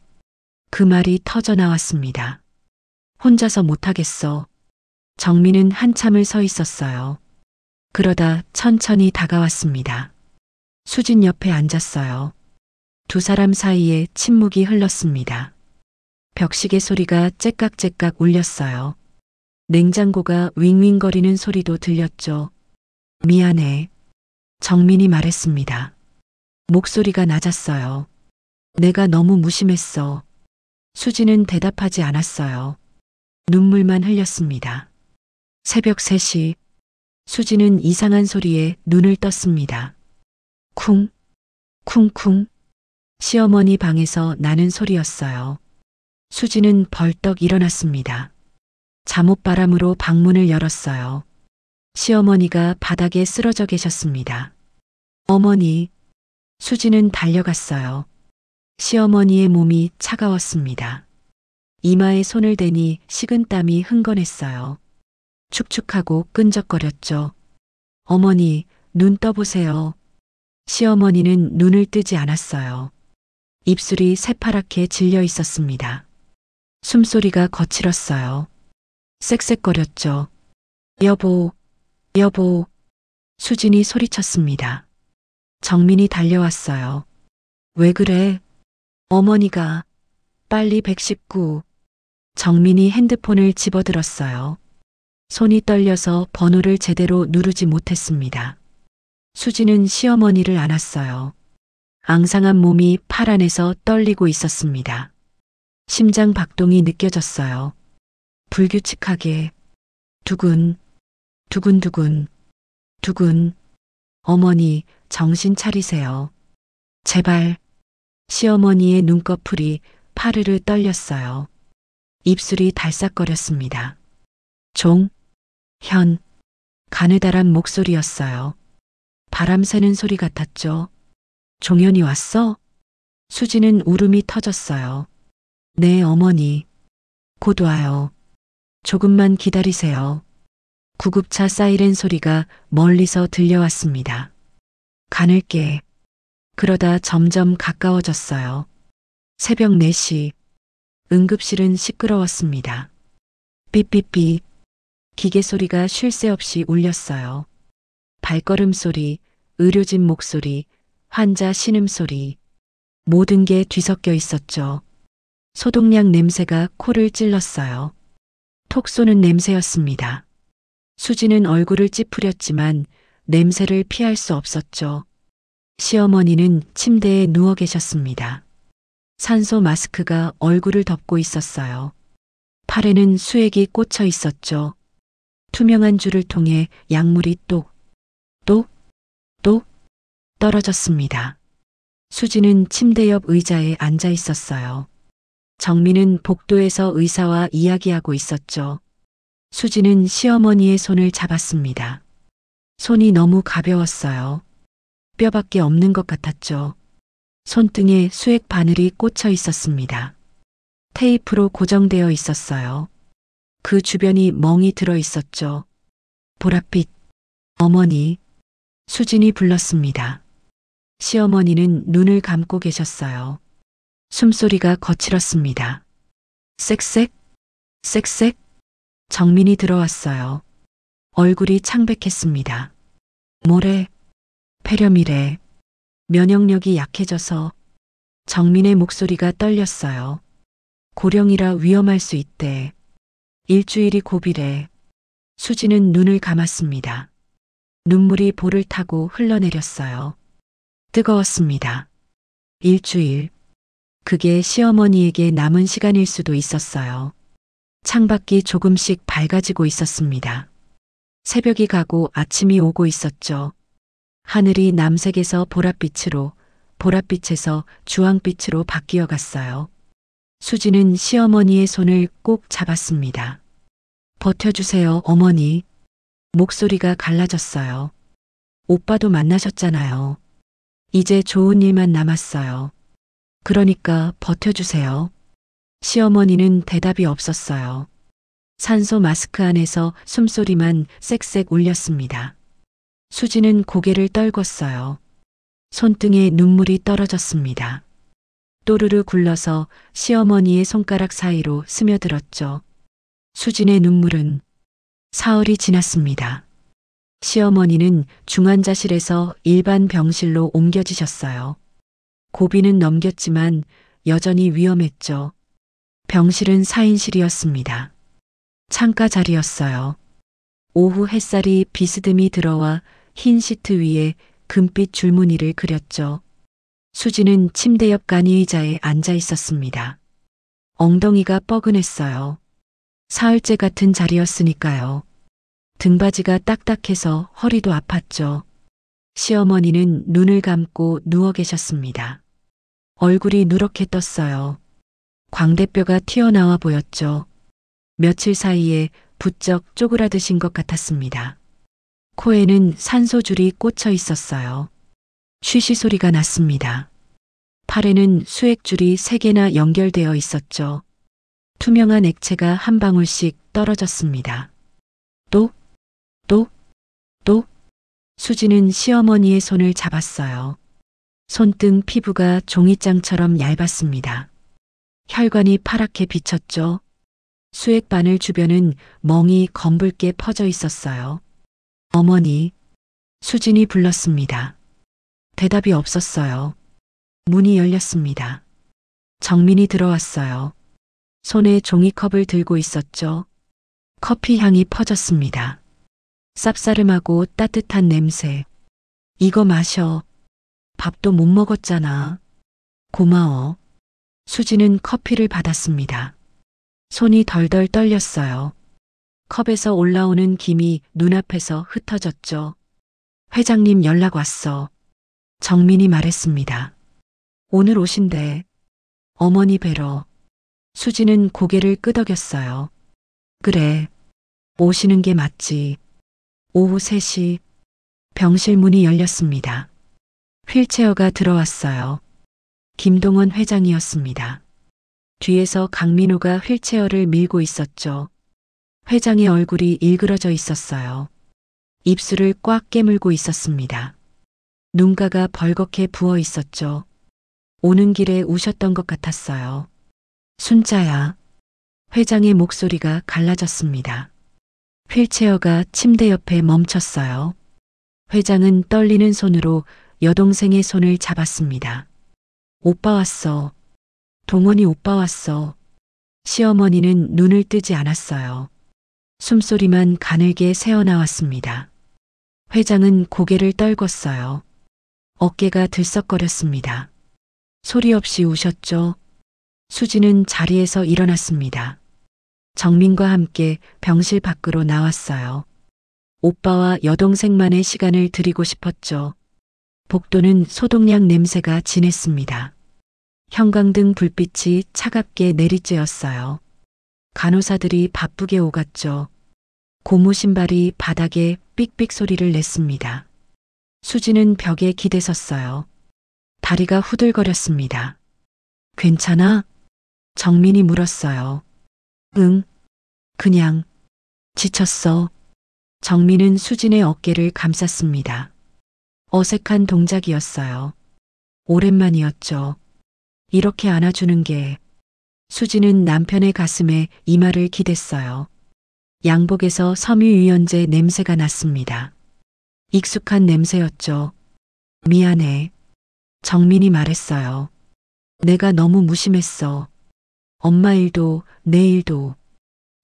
그 말이 터져 나왔습니다. 혼자서 못하겠어. 정민은 한참을 서 있었어요. 그러다 천천히 다가왔습니다. 수진 옆에 앉았어요. 두 사람 사이에 침묵이 흘렀습니다. 벽시계 소리가 째깍째깍 울렸어요. 냉장고가 윙윙거리는 소리도 들렸죠. 미안해. 정민이 말했습니다. 목소리가 낮았어요. 내가 너무 무심했어. 수지는 대답하지 않았어요. 눈물만 흘렸습니다. 새벽 3시. 수지는 이상한 소리에 눈을 떴습니다. 쿵, 쿵쿵. 시어머니 방에서 나는 소리였어요. 수지는 벌떡 일어났습니다. 잠옷바람으로 방문을 열었어요. 시어머니가 바닥에 쓰러져 계셨습니다. 어머니. 수지는 달려갔어요. 시어머니의 몸이 차가웠습니다. 이마에 손을 대니 식은땀이 흥건했어요. 축축하고 끈적거렸죠. 어머니, 눈 떠보세요. 시어머니는 눈을 뜨지 않았어요. 입술이 새파랗게 질려 있었습니다. 숨소리가 거칠었어요. 쌕쌕거렸죠. 여보, 여보. 수진이 소리쳤습니다. 정민이 달려왔어요. 왜 그래? 어머니가. 빨리 119. 정민이 핸드폰을 집어들었어요. 손이 떨려서 번호를 제대로 누르지 못했습니다. 수지는 시어머니를 안았어요. 앙상한 몸이 팔 안에서 떨리고 있었습니다. 심장 박동이 느껴졌어요. 불규칙하게. 두근, 두근두근, 두근. 어머니, 정신 차리세요. 제발. 시어머니의 눈꺼풀이 파르르 떨렸어요. 입술이 달싹거렸습니다. 종, 현, 가느다란 목소리였어요. 바람 새는 소리 같았죠. 종현이 왔어? 수지는 울음이 터졌어요. 네, 어머니. 곧 와요. 조금만 기다리세요. 구급차 사이렌 소리가 멀리서 들려왔습니다. 가늘게. 그러다 점점 가까워졌어요. 새벽 4시. 응급실은 시끄러웠습니다. 삐삐삐. 기계 소리가 쉴 새 없이 울렸어요. 발걸음 소리, 의료진 목소리, 환자 신음소리. 모든 게 뒤섞여 있었죠. 소독약 냄새가 코를 찔렀어요. 톡 쏘는 냄새였습니다. 수지는 얼굴을 찌푸렸지만 냄새를 피할 수 없었죠. 시어머니는 침대에 누워 계셨습니다. 산소 마스크가 얼굴을 덮고 있었어요. 팔에는 수액이 꽂혀 있었죠. 투명한 줄을 통해 약물이 똑 떨어졌습니다. 수지는 침대 옆 의자에 앉아 있었어요. 정민은 복도에서 의사와 이야기하고 있었죠. 수지는 시어머니의 손을 잡았습니다. 손이 너무 가벼웠어요. 뼈밖에 없는 것 같았죠. 손등에 수액 바늘이 꽂혀 있었습니다. 테이프로 고정되어 있었어요. 그 주변이 멍이 들어 있었죠. 보랏빛. 어머니. 수진이 불렀습니다. 시어머니는 눈을 감고 계셨어요. 숨소리가 거칠었습니다. 쌕쌕, 쌕쌕. 정민이 들어왔어요. 얼굴이 창백했습니다. 뭐래? 폐렴이래. 면역력이 약해져서. 정민의 목소리가 떨렸어요. 고령이라 위험할 수 있대. 일주일이 고비래. 수지는 눈을 감았습니다. 눈물이 볼을 타고 흘러내렸어요. 뜨거웠습니다. 일주일. 그게 시어머니에게 남은 시간일 수도 있었어요. 창밖이 조금씩 밝아지고 있었습니다. 새벽이 가고 아침이 오고 있었죠. 하늘이 남색에서 보랏빛으로, 보랏빛에서 주황빛으로 바뀌어 갔어요. 수지는 시어머니의 손을 꼭 잡았습니다. 버텨주세요, 어머니. 목소리가 갈라졌어요. 오빠도 만나셨잖아요. 이제 좋은 일만 남았어요. 그러니까 버텨주세요. 시어머니는 대답이 없었어요. 산소 마스크 안에서 숨소리만 쌕쌕 울렸습니다. 수지는 고개를 떨궜어요. 손등에 눈물이 떨어졌습니다. 또르르 굴러서 시어머니의 손가락 사이로 스며들었죠. 수진의 눈물은 사흘이 지났습니다. 시어머니는 중환자실에서 일반 병실로 옮겨지셨어요. 고비는 넘겼지만 여전히 위험했죠. 병실은 4인실이었습니다. 창가 자리였어요. 오후 햇살이 비스듬히 들어와 흰 시트 위에 금빛 줄무늬를 그렸죠. 수지는 침대 옆 간이의자에 앉아 있었습니다. 엉덩이가 뻐근했어요. 사흘째 같은 자리였으니까요. 등받이가 딱딱해서 허리도 아팠죠. 시어머니는 눈을 감고 누워 계셨습니다. 얼굴이 누렇게 떴어요. 광대뼈가 튀어나와 보였죠. 며칠 사이에 부쩍 쪼그라드신 것 같았습니다. 코에는 산소줄이 꽂혀 있었어요. 쉬쉬 소리가 났습니다. 팔에는 수액줄이 3개나 연결되어 있었죠. 투명한 액체가 한 방울씩 떨어졌습니다. 똑, 똑, 똑. 수지는 시어머니의 손을 잡았어요. 손등 피부가 종이장처럼 얇았습니다. 혈관이 파랗게 비쳤죠. 수액바늘 주변은 멍이 검붉게 퍼져 있었어요. 어머니, 수진이 불렀습니다. 대답이 없었어요. 문이 열렸습니다. 정민이 들어왔어요. 손에 종이컵을 들고 있었죠. 커피 향이 퍼졌습니다. 쌉싸름하고 따뜻한 냄새. 이거 마셔. 밥도 못 먹었잖아. 고마워. 수지는 커피를 받았습니다. 손이 덜덜 떨렸어요. 컵에서 올라오는 김이 눈앞에서 흩어졌죠. 회장님 연락 왔어. 정민이 말했습니다. 오늘 오신대. 어머니 뵈러. 수지는 고개를 끄덕였어요. 그래. 오시는 게 맞지. 오후 3시. 병실 문이 열렸습니다. 휠체어가 들어왔어요. 김동원 회장이었습니다. 뒤에서 강민호가 휠체어를 밀고 있었죠. 회장의 얼굴이 일그러져 있었어요. 입술을 꽉 깨물고 있었습니다. 눈가가 벌겋게 부어 있었죠. 오는 길에 우셨던 것 같았어요. 순자야. 회장의 목소리가 갈라졌습니다. 휠체어가 침대 옆에 멈췄어요. 회장은 떨리는 손으로 여동생의 손을 잡았습니다. 오빠 왔어. 동원이 오빠 왔어. 시어머니는 눈을 뜨지 않았어요. 숨소리만 가늘게 새어나왔습니다. 회장은 고개를 떨궜어요. 어깨가 들썩거렸습니다. 소리 없이 우셨죠? 수지는 자리에서 일어났습니다. 정민과 함께 병실 밖으로 나왔어요. 오빠와 여동생만의 시간을 드리고 싶었죠. 복도는 소독약 냄새가 진했습니다. 형광등 불빛이 차갑게 내리쬐었어요. 간호사들이 바쁘게 오갔죠. 고무 신발이 바닥에 삑삑 소리를 냈습니다. 수지는 벽에 기대섰어요. 다리가 후들거렸습니다. 괜찮아? 정민이 물었어요. 응, 그냥 지쳤어. 정민은 수진의 어깨를 감쌌습니다. 어색한 동작이었어요. 오랜만이었죠. 이렇게 안아주는 게. 수지는 남편의 가슴에 이마를 기댔어요. 양복에서 섬유유연제 냄새가 났습니다. 익숙한 냄새였죠. 미안해. 정민이 말했어요. 내가 너무 무심했어. 엄마 일도 내 일도.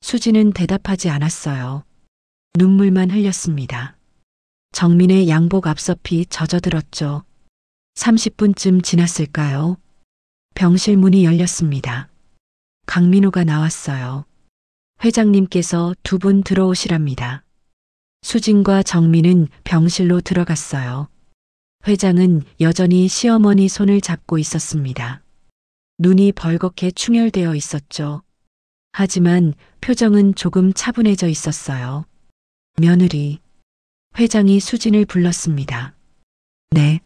수지는 대답하지 않았어요. 눈물만 흘렸습니다. 정민의 양복 앞섭이 젖어들었죠. 30분쯤 지났을까요? 병실 문이 열렸습니다. 강민호가 나왔어요. 회장님께서 2분 들어오시랍니다. 수진과 정민은 병실로 들어갔어요. 회장은 여전히 시어머니 손을 잡고 있었습니다. 눈이 벌겋게 충혈되어 있었죠. 하지만 표정은 조금 차분해져 있었어요. 며느리. 회장이 수진을 불렀습니다. 네.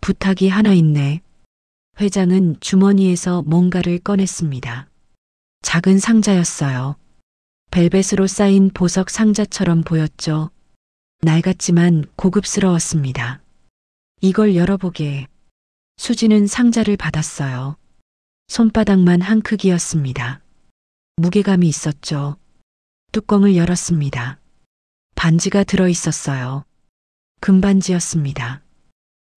부탁이 하나 있네. 회장은 주머니에서 뭔가를 꺼냈습니다. 작은 상자였어요. 벨벳으로 쌓인 보석 상자처럼 보였죠. 낡았지만 고급스러웠습니다. 이걸 열어보게. 수지는 상자를 받았어요. 손바닥만 한 크기였습니다. 무게감이 있었죠. 뚜껑을 열었습니다. 반지가 들어 있었어요. 금반지였습니다.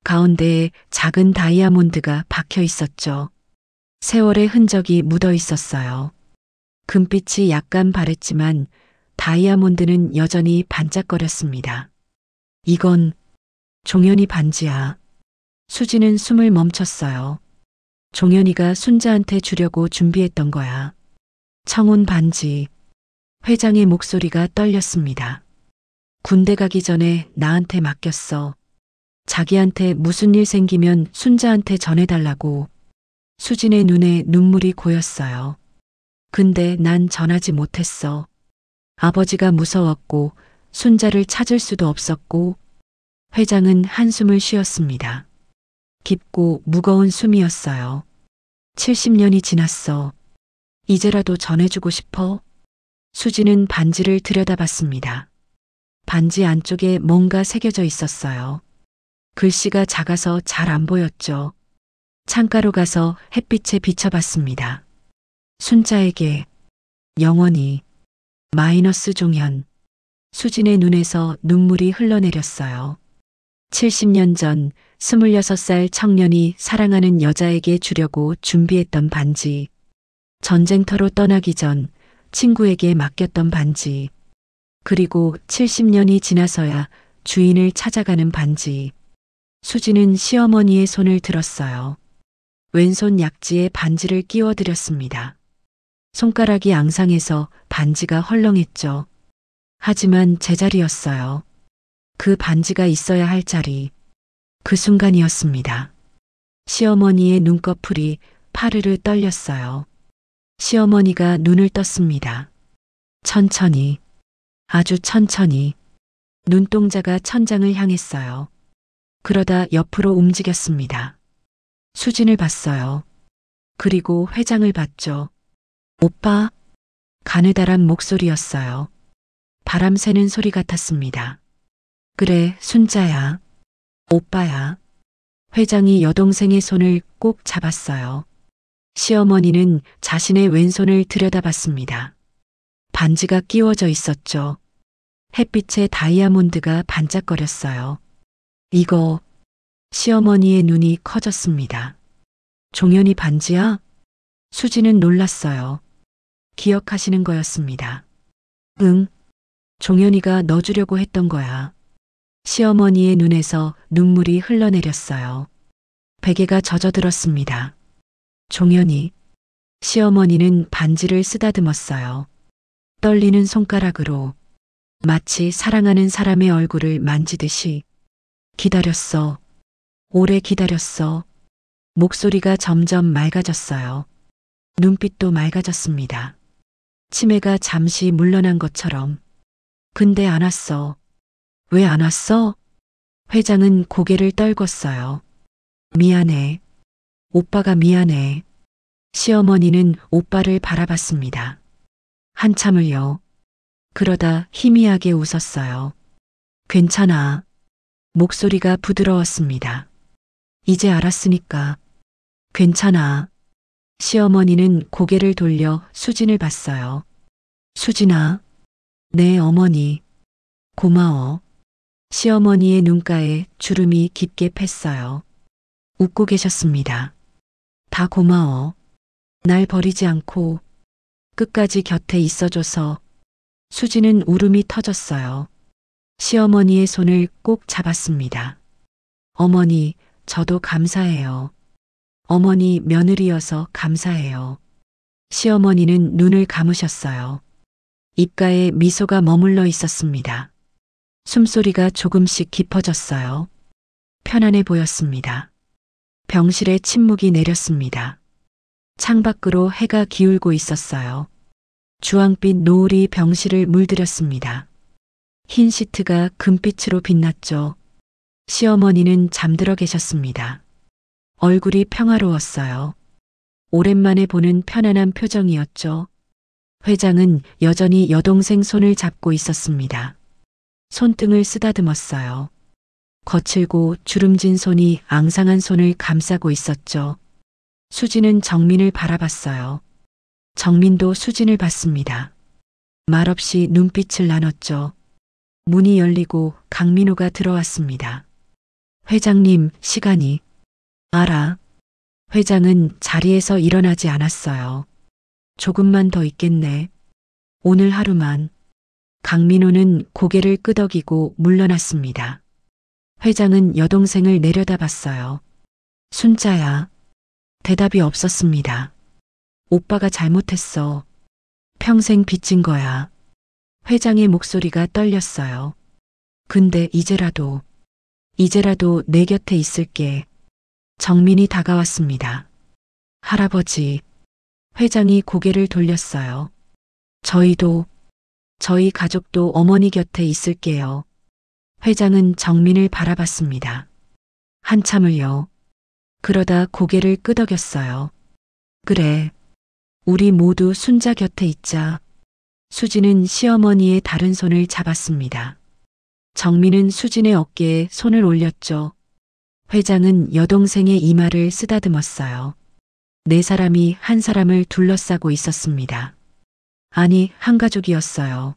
가운데에 작은 다이아몬드가 박혀 있었죠. 세월의 흔적이 묻어 있었어요. 금빛이 약간 바랬지만 다이아몬드는 여전히 반짝거렸습니다. 이건 종현이 반지야. 수지는 숨을 멈췄어요. 종현이가 순자한테 주려고 준비했던 거야. 청혼 반지. 회장의 목소리가 떨렸습니다. 군대 가기 전에 나한테 맡겼어. 자기한테 무슨 일 생기면 순자한테 전해달라고. 수진의 눈에 눈물이 고였어요. 근데 난 전하지 못했어. 아버지가 무서웠고 순자를 찾을 수도 없었고. 회장은 한숨을 쉬었습니다. 깊고 무거운 숨이었어요. 70년이 지났어. 이제라도 전해주고 싶어? 수지는 반지를 들여다봤습니다. 반지 안쪽에 뭔가 새겨져 있었어요. 글씨가 작아서 잘 안 보였죠. 창가로 가서 햇빛에 비춰봤습니다. 순자에게 영원히 마이너스 종현. 수진의 눈에서 눈물이 흘러내렸어요. 70년 전 26살 청년이 사랑하는 여자에게 주려고 준비했던 반지. 전쟁터로 떠나기 전 친구에게 맡겼던 반지. 그리고 70년이 지나서야 주인을 찾아가는 반지. 수지는 시어머니의 손을 들었어요. 왼손 약지에 반지를 끼워드렸습니다. 손가락이 앙상해서 반지가 헐렁했죠. 하지만 제자리였어요. 그 반지가 있어야 할 자리. 그 순간이었습니다. 시어머니의 눈꺼풀이 파르르 떨렸어요. 시어머니가 눈을 떴습니다. 천천히, 아주 천천히 눈동자가 천장을 향했어요. 그러다 옆으로 움직였습니다. 수진을 봤어요. 그리고 회장을 봤죠. 오빠? 가느다란 목소리였어요. 바람 새는 소리 같았습니다. 그래, 순자야. 오빠야. 회장이 여동생의 손을 꼭 잡았어요. 시어머니는 자신의 왼손을 들여다봤습니다. 반지가 끼워져 있었죠. 햇빛에 다이아몬드가 반짝거렸어요. 이거, 시어머니의 눈이 커졌습니다. 종현이 반지야? 수지는 놀랐어요. 기억하시는 거였습니다. 응, 종현이가 넣어주려고 했던 거야. 시어머니의 눈에서 눈물이 흘러내렸어요. 베개가 젖어들었습니다. 종현이. 시어머니는 반지를 쓰다듬었어요. 떨리는 손가락으로 마치 사랑하는 사람의 얼굴을 만지듯이. 기다렸어. 오래 기다렸어. 목소리가 점점 맑아졌어요. 눈빛도 맑아졌습니다. 치매가 잠시 물러난 것처럼. 근데 안 왔어. 왜 안 왔어? 회장은 고개를 떨궜어요. 미안해. 오빠가 미안해. 시어머니는 오빠를 바라봤습니다. 한참을요. 그러다 희미하게 웃었어요. 괜찮아. 목소리가 부드러웠습니다. 이제 알았으니까. 괜찮아. 시어머니는 고개를 돌려 수진을 봤어요. 수진아. 네, 어머니. 고마워. 시어머니의 눈가에 주름이 깊게 팼어요. 웃고 계셨습니다. 다 고마워. 날 버리지 않고 끝까지 곁에 있어줘서. 수지는 울음이 터졌어요. 시어머니의 손을 꼭 잡았습니다. 어머니, 저도 감사해요. 어머니 며느리여서 감사해요. 시어머니는 눈을 감으셨어요. 입가에 미소가 머물러 있었습니다. 숨소리가 조금씩 깊어졌어요. 편안해 보였습니다. 병실에 침묵이 내렸습니다. 창밖으로 해가 기울고 있었어요. 주황빛 노을이 병실을 물들였습니다. 흰 시트가 금빛으로 빛났죠. 시어머니는 잠들어 계셨습니다. 얼굴이 평화로웠어요. 오랜만에 보는 편안한 표정이었죠. 회장은 여전히 여동생 손을 잡고 있었습니다. 손등을 쓰다듬었어요. 거칠고 주름진 손이 앙상한 손을 감싸고 있었죠. 수진은 정민을 바라봤어요. 정민도 수진을 봤습니다. 말없이 눈빛을 나눴죠. 문이 열리고 강민호가 들어왔습니다. 회장님, 시간이. 알아. 회장은 자리에서 일어나지 않았어요. 조금만 더 있겠네. 오늘 하루만. 강민호는 고개를 끄덕이고 물러났습니다. 회장은 여동생을 내려다봤어요. 순자야. 대답이 없었습니다. 오빠가 잘못했어. 평생 빚진 거야. 회장의 목소리가 떨렸어요. 근데 이제라도 내 곁에 있을게. 정민이 다가왔습니다. 할아버지. 회장이 고개를 돌렸어요. 저희 가족도 어머니 곁에 있을게요. 회장은 정민을 바라봤습니다. 한참을요. 그러다 고개를 끄덕였어요. 그래. 우리 모두 순자 곁에 있자. 수진은 시어머니의 다른 손을 잡았습니다. 정민은 수진의 어깨에 손을 올렸죠. 회장은 여동생의 이마를 쓰다듬었어요. 네 사람이 한 사람을 둘러싸고 있었습니다. 아니, 한 가족이었어요.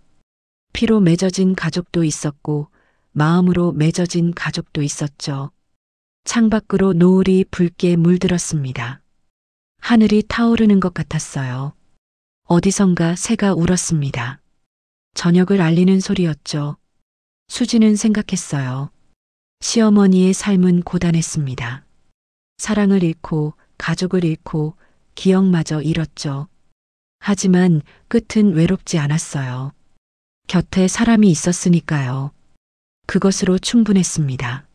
피로 맺어진 가족도 있었고 마음으로 맺어진 가족도 있었죠. 창밖으로 노을이 붉게 물들었습니다. 하늘이 타오르는 것 같았어요. 어디선가 새가 울었습니다. 저녁을 알리는 소리였죠. 수지는 생각했어요. 시어머니의 삶은 고단했습니다. 사랑을 잃고 가족을 잃고 기억마저 잃었죠. 하지만 끝은 외롭지 않았어요. 곁에 사람이 있었으니까요. 그것으로 충분했습니다.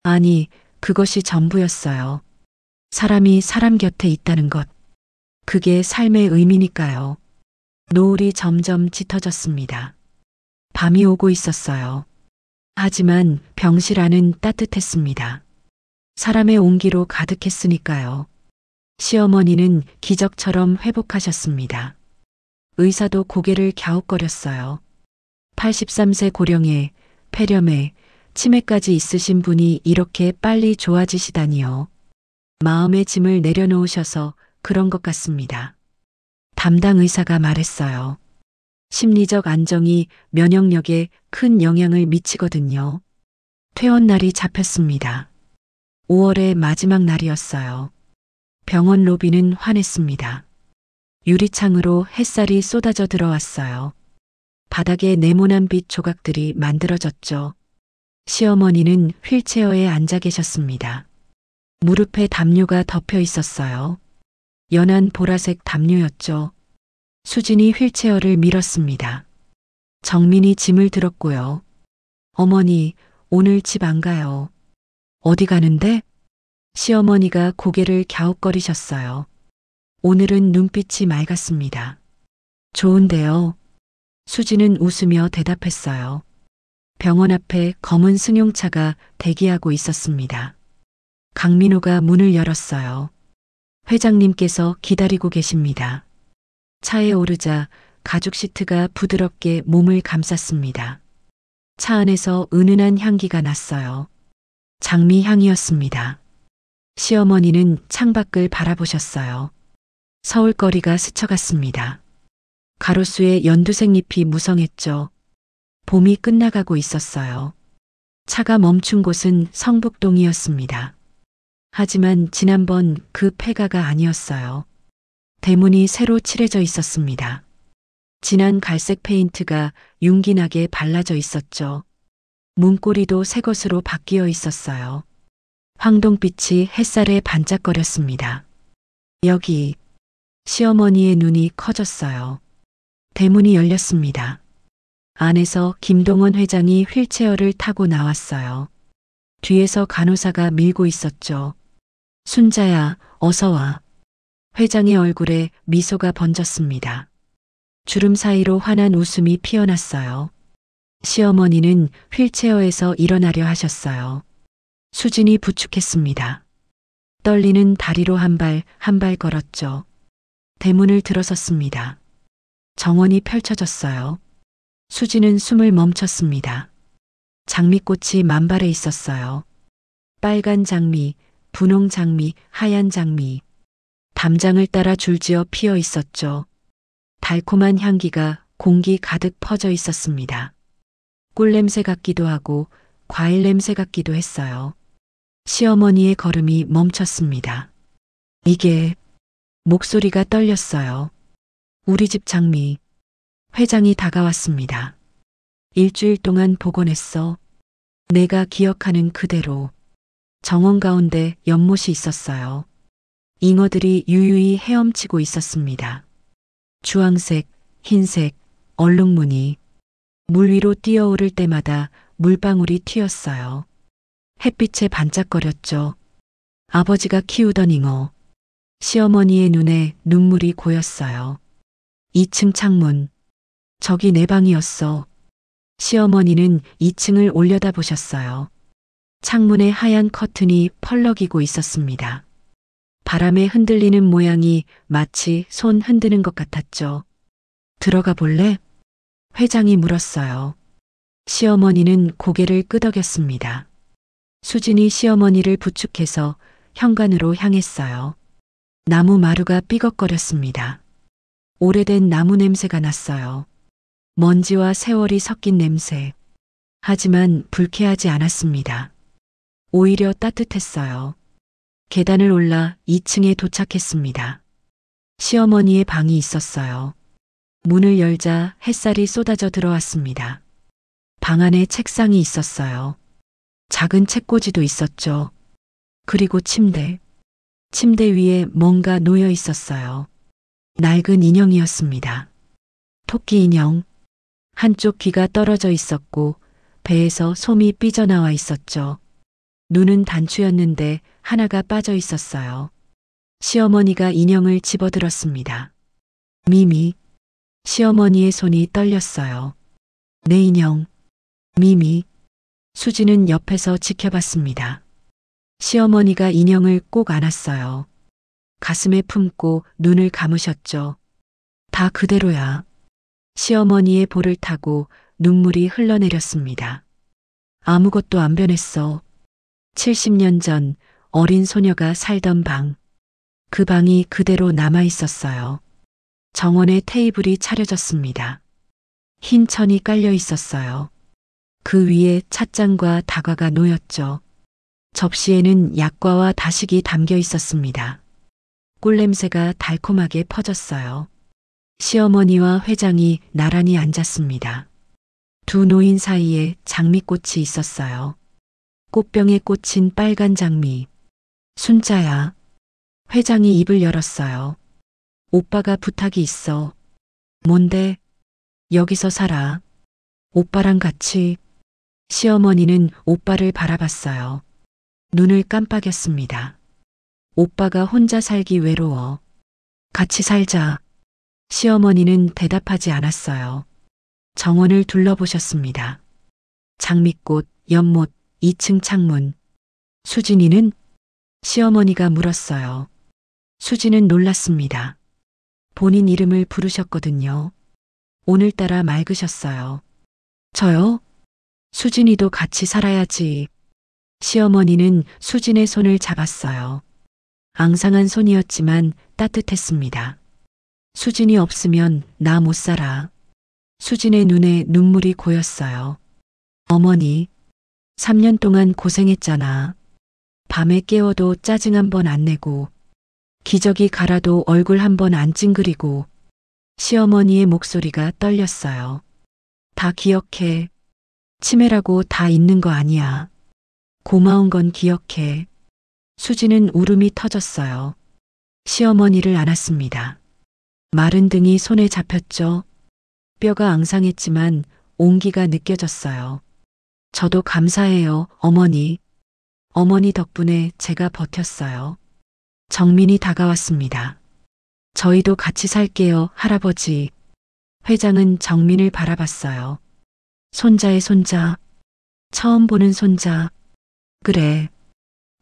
아니, 그것이 전부였어요. 사람이 사람 곁에 있다는 것. 그게 삶의 의미니까요. 노을이 점점 짙어졌습니다. 밤이 오고 있었어요. 하지만 병실 안은 따뜻했습니다. 사람의 온기로 가득했으니까요. 시어머니는 기적처럼 회복하셨습니다. 의사도 고개를 갸웃거렸어요. 83세 고령에 폐렴에 치매까지 있으신 분이 이렇게 빨리 좋아지시다니요. 마음의 짐을 내려놓으셔서 그런 것 같습니다. 담당 의사가 말했어요. 심리적 안정이 면역력에 큰 영향을 미치거든요. 퇴원날이 잡혔습니다. 5월의 마지막 날이었어요. 병원 로비는 환했습니다. 유리창으로 햇살이 쏟아져 들어왔어요. 바닥에 네모난 빛 조각들이 만들어졌죠. 시어머니는 휠체어에 앉아 계셨습니다. 무릎에 담요가 덮여 있었어요. 연한 보라색 담요였죠. 수진이 휠체어를 밀었습니다. 정민이 짐을 들었고요. 어머니, 오늘 집 안 가요. 어디 가는데? 시어머니가 고개를 갸웃거리셨어요. 오늘은 눈빛이 맑았습니다. 좋은데요. 수지는 웃으며 대답했어요. 병원 앞에 검은 승용차가 대기하고 있었습니다. 강민호가 문을 열었어요. 회장님께서 기다리고 계십니다. 차에 오르자 가죽 시트가 부드럽게 몸을 감쌌습니다. 차 안에서 은은한 향기가 났어요. 장미 향이었습니다. 시어머니는 창밖을 바라보셨어요. 서울거리가 스쳐갔습니다. 가로수에 연두색 잎이 무성했죠. 봄이 끝나가고 있었어요. 차가 멈춘 곳은 성북동이었습니다. 하지만 지난번 그 폐가가 아니었어요. 대문이 새로 칠해져 있었습니다. 진한 갈색 페인트가 윤기나게 발라져 있었죠. 문고리도 새 것으로 바뀌어 있었어요. 황동빛이 햇살에 반짝거렸습니다. 여기. 시어머니의 눈이 커졌어요. 대문이 열렸습니다. 안에서 김동원 회장이 휠체어를 타고 나왔어요. 뒤에서 간호사가 밀고 있었죠. 순자야, 어서 와. 회장의 얼굴에 미소가 번졌습니다. 주름 사이로 환한 웃음이 피어났어요. 시어머니는 휠체어에서 일어나려 하셨어요. 수진이 부축했습니다. 떨리는 다리로 한 발 걸었죠. 대문을 들어섰습니다. 정원이 펼쳐졌어요. 수진은 숨을 멈췄습니다. 장미꽃이 만발해 있었어요. 빨간 장미, 분홍 장미, 하얀 장미. 담장을 따라 줄지어 피어 있었죠. 달콤한 향기가 공기 가득 퍼져 있었습니다. 꿀 냄새 같기도 하고 과일 냄새 같기도 했어요. 시어머니의 걸음이 멈췄습니다. 이게 목소리가 떨렸어요. 우리 집 장미. 회장이 다가왔습니다. 일주일 동안 복원했어. 내가 기억하는 그대로. 정원 가운데 연못이 있었어요. 잉어들이 유유히 헤엄치고 있었습니다. 주황색, 흰색, 얼룩무늬. 물 위로 뛰어오를 때마다 물방울이 튀었어요. 햇빛에 반짝거렸죠. 아버지가 키우던 잉어. 시어머니의 눈에 눈물이 고였어요. 2층 창문. 저기 내 방이었어. 시어머니는 2층을 올려다보셨어요. 창문에 하얀 커튼이 펄럭이고 있었습니다. 바람에 흔들리는 모양이 마치 손 흔드는 것 같았죠. 들어가 볼래? 회장이 물었어요. 시어머니는 고개를 끄덕였습니다. 수진이 시어머니를 부축해서 현관으로 향했어요. 나무 마루가 삐걱거렸습니다. 오래된 나무 냄새가 났어요. 먼지와 세월이 섞인 냄새. 하지만 불쾌하지 않았습니다. 오히려 따뜻했어요. 계단을 올라 2층에 도착했습니다. 시어머니의 방이 있었어요. 문을 열자 햇살이 쏟아져 들어왔습니다. 방 안에 책상이 있었어요. 작은 책꽂이도 있었죠. 그리고 침대. 침대 위에 뭔가 놓여 있었어요. 낡은 인형이었습니다. 토끼 인형. 한쪽 귀가 떨어져 있었고 배에서 솜이 삐져나와 있었죠. 눈은 단추였는데 하나가 빠져 있었어요. 시어머니가 인형을 집어들었습니다. 미미. 시어머니의 손이 떨렸어요. 내 인형. 미미. 수지는 옆에서 지켜봤습니다. 시어머니가 인형을 꼭 안았어요. 가슴에 품고 눈을 감으셨죠. 다 그대로야. 시어머니의 볼을 타고 눈물이 흘러내렸습니다. 아무것도 안 변했어. 70년 전 어린 소녀가 살던 방. 그 방이 그대로 남아 있었어요. 정원에 테이블이 차려졌습니다. 흰 천이 깔려 있었어요. 그 위에 찻잔과 다과가 놓였죠. 접시에는 약과와 다식이 담겨 있었습니다. 꿀냄새가 달콤하게 퍼졌어요. 시어머니와 회장이 나란히 앉았습니다. 두 노인 사이에 장미꽃이 있었어요. 꽃병에 꽂힌 빨간 장미. 순자야. 회장이 입을 열었어요. 오빠가 부탁이 있어. 뭔데? 여기서 살아. 오빠랑 같이. 시어머니는 오빠를 바라봤어요. 눈을 깜빡였습니다. 오빠가 혼자 살기 외로워. 같이 살자. 시어머니는 대답하지 않았어요. 정원을 둘러보셨습니다. 장미꽃, 연못, 2층 창문. 수진이는? 시어머니가 물었어요. 수진은 놀랐습니다. 본인 이름을 부르셨거든요. 오늘따라 맑으셨어요. 저요? 수진이도 같이 살아야지. 시어머니는 수진의 손을 잡았어요. 앙상한 손이었지만 따뜻했습니다. 수진이 없으면 나 못 살아. 수진의 눈에 눈물이 고였어요. 어머니, 3년 동안 고생했잖아. 밤에 깨워도 짜증 한 번 안 내고, 기저귀 갈아도 얼굴 한 번 안 찡그리고. 시어머니의 목소리가 떨렸어요. 다 기억해. 치매라고 다 있는 거 아니야. 고마운 건 기억해. 수지는 울음이 터졌어요. 시어머니를 안았습니다. 마른 등이 손에 잡혔죠. 뼈가 앙상했지만 온기가 느껴졌어요. 저도 감사해요, 어머니. 어머니 덕분에 제가 버텼어요. 정민이 다가왔습니다. 저희도 같이 살게요, 할아버지. 회장은 정민을 바라봤어요. 손자의 손자. 처음 보는 손자. 그래.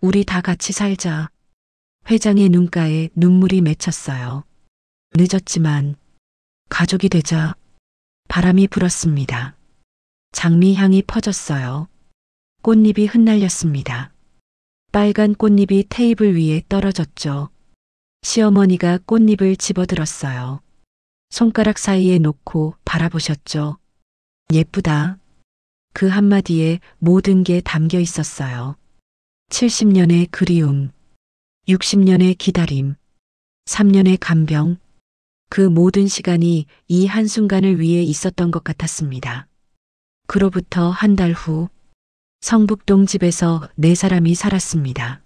우리 다 같이 살자. 회장의 눈가에 눈물이 맺혔어요. 늦었지만 가족이 되자. 바람이 불었습니다. 장미 향이 퍼졌어요. 꽃잎이 흩날렸습니다. 빨간 꽃잎이 테이블 위에 떨어졌죠. 시어머니가 꽃잎을 집어들었어요. 손가락 사이에 놓고 바라보셨죠. 예쁘다. 그 한마디에 모든 게 담겨 있었어요. 70년의 그리움, 60년의 기다림, 3년의 간병, 그 모든 시간이 이 한순간을 위해 있었던 것 같았습니다. 그로부터 한 달 후, 성북동 집에서 네 사람이 살았습니다.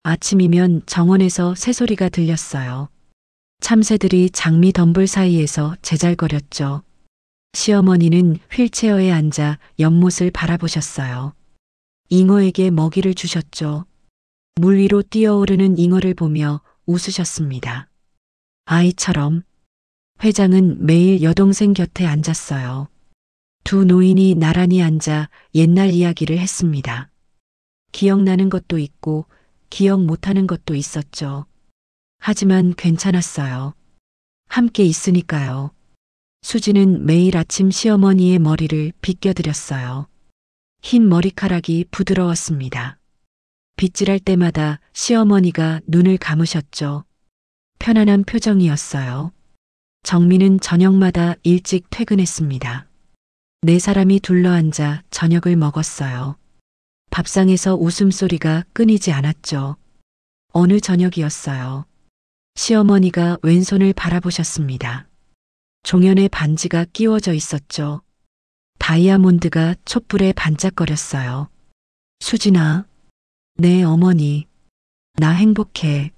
아침이면 정원에서 새소리가 들렸어요. 참새들이 장미 덤불 사이에서 제잘거렸죠. 시어머니는 휠체어에 앉아 연못을 바라보셨어요. 잉어에게 먹이를 주셨죠. 물 위로 뛰어오르는 잉어를 보며 웃으셨습니다. 아이처럼 회장은 매일 여동생 곁에 앉았어요. 두 노인이 나란히 앉아 옛날 이야기를 했습니다. 기억나는 것도 있고 기억 못하는 것도 있었죠. 하지만 괜찮았어요. 함께 있으니까요. 수지는 매일 아침 시어머니의 머리를 빗겨드렸어요. 흰 머리카락이 부드러웠습니다. 빗질할 때마다 시어머니가 눈을 감으셨죠. 편안한 표정이었어요. 정민은 저녁마다 일찍 퇴근했습니다. 네 사람이 둘러앉아 저녁을 먹었어요. 밥상에서 웃음소리가 끊이지 않았죠. 어느 저녁이었어요. 시어머니가 왼손을 바라보셨습니다. 종현의 반지가 끼워져 있었죠. 다이아몬드가 촛불에 반짝거렸어요. 수진아, 내 어머니, 나 행복해.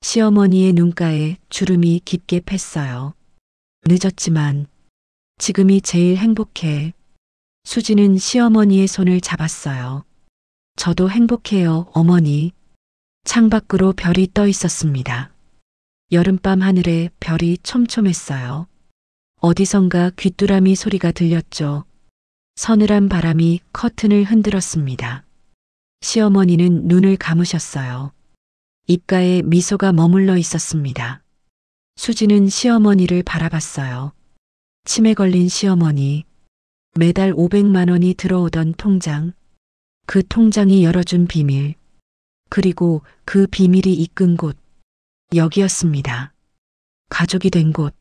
시어머니의 눈가에 주름이 깊게 팼어요. 늦었지만 지금이 제일 행복해. 수지는 시어머니의 손을 잡았어요. 저도 행복해요, 어머니. 창밖으로 별이 떠 있었습니다. 여름밤 하늘에 별이 촘촘했어요. 어디선가 귀뚜라미 소리가 들렸죠. 서늘한 바람이 커튼을 흔들었습니다. 시어머니는 눈을 감으셨어요. 입가에 미소가 머물러 있었습니다. 수지는 시어머니를 바라봤어요. 치매 걸린 시어머니, 매달 500만 원이 들어오던 통장, 그 통장이 열어준 비밀, 그리고 그 비밀이 이끈 곳, 여기였습니다. 가족이 된 곳,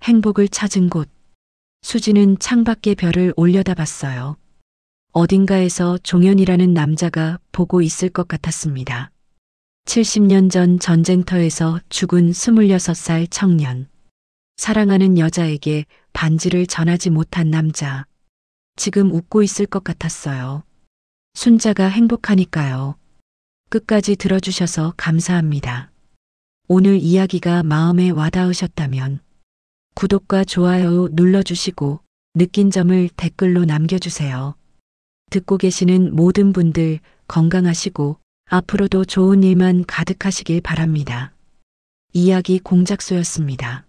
행복을 찾은 곳. 수지는 창밖의 별을 올려다봤어요. 어딘가에서 종현이라는 남자가 보고 있을 것 같았습니다. 70년 전 전쟁터에서 죽은 26살 청년. 사랑하는 여자에게 반지를 전하지 못한 남자. 지금 웃고 있을 것 같았어요. 순자가 행복하니까요. 끝까지 들어주셔서 감사합니다. 오늘 이야기가 마음에 와닿으셨다면 구독과 좋아요 눌러주시고 느낀 점을 댓글로 남겨주세요. 듣고 계시는 모든 분들 건강하시고 앞으로도 좋은 일만 가득하시길 바랍니다. 이야기 공작소였습니다.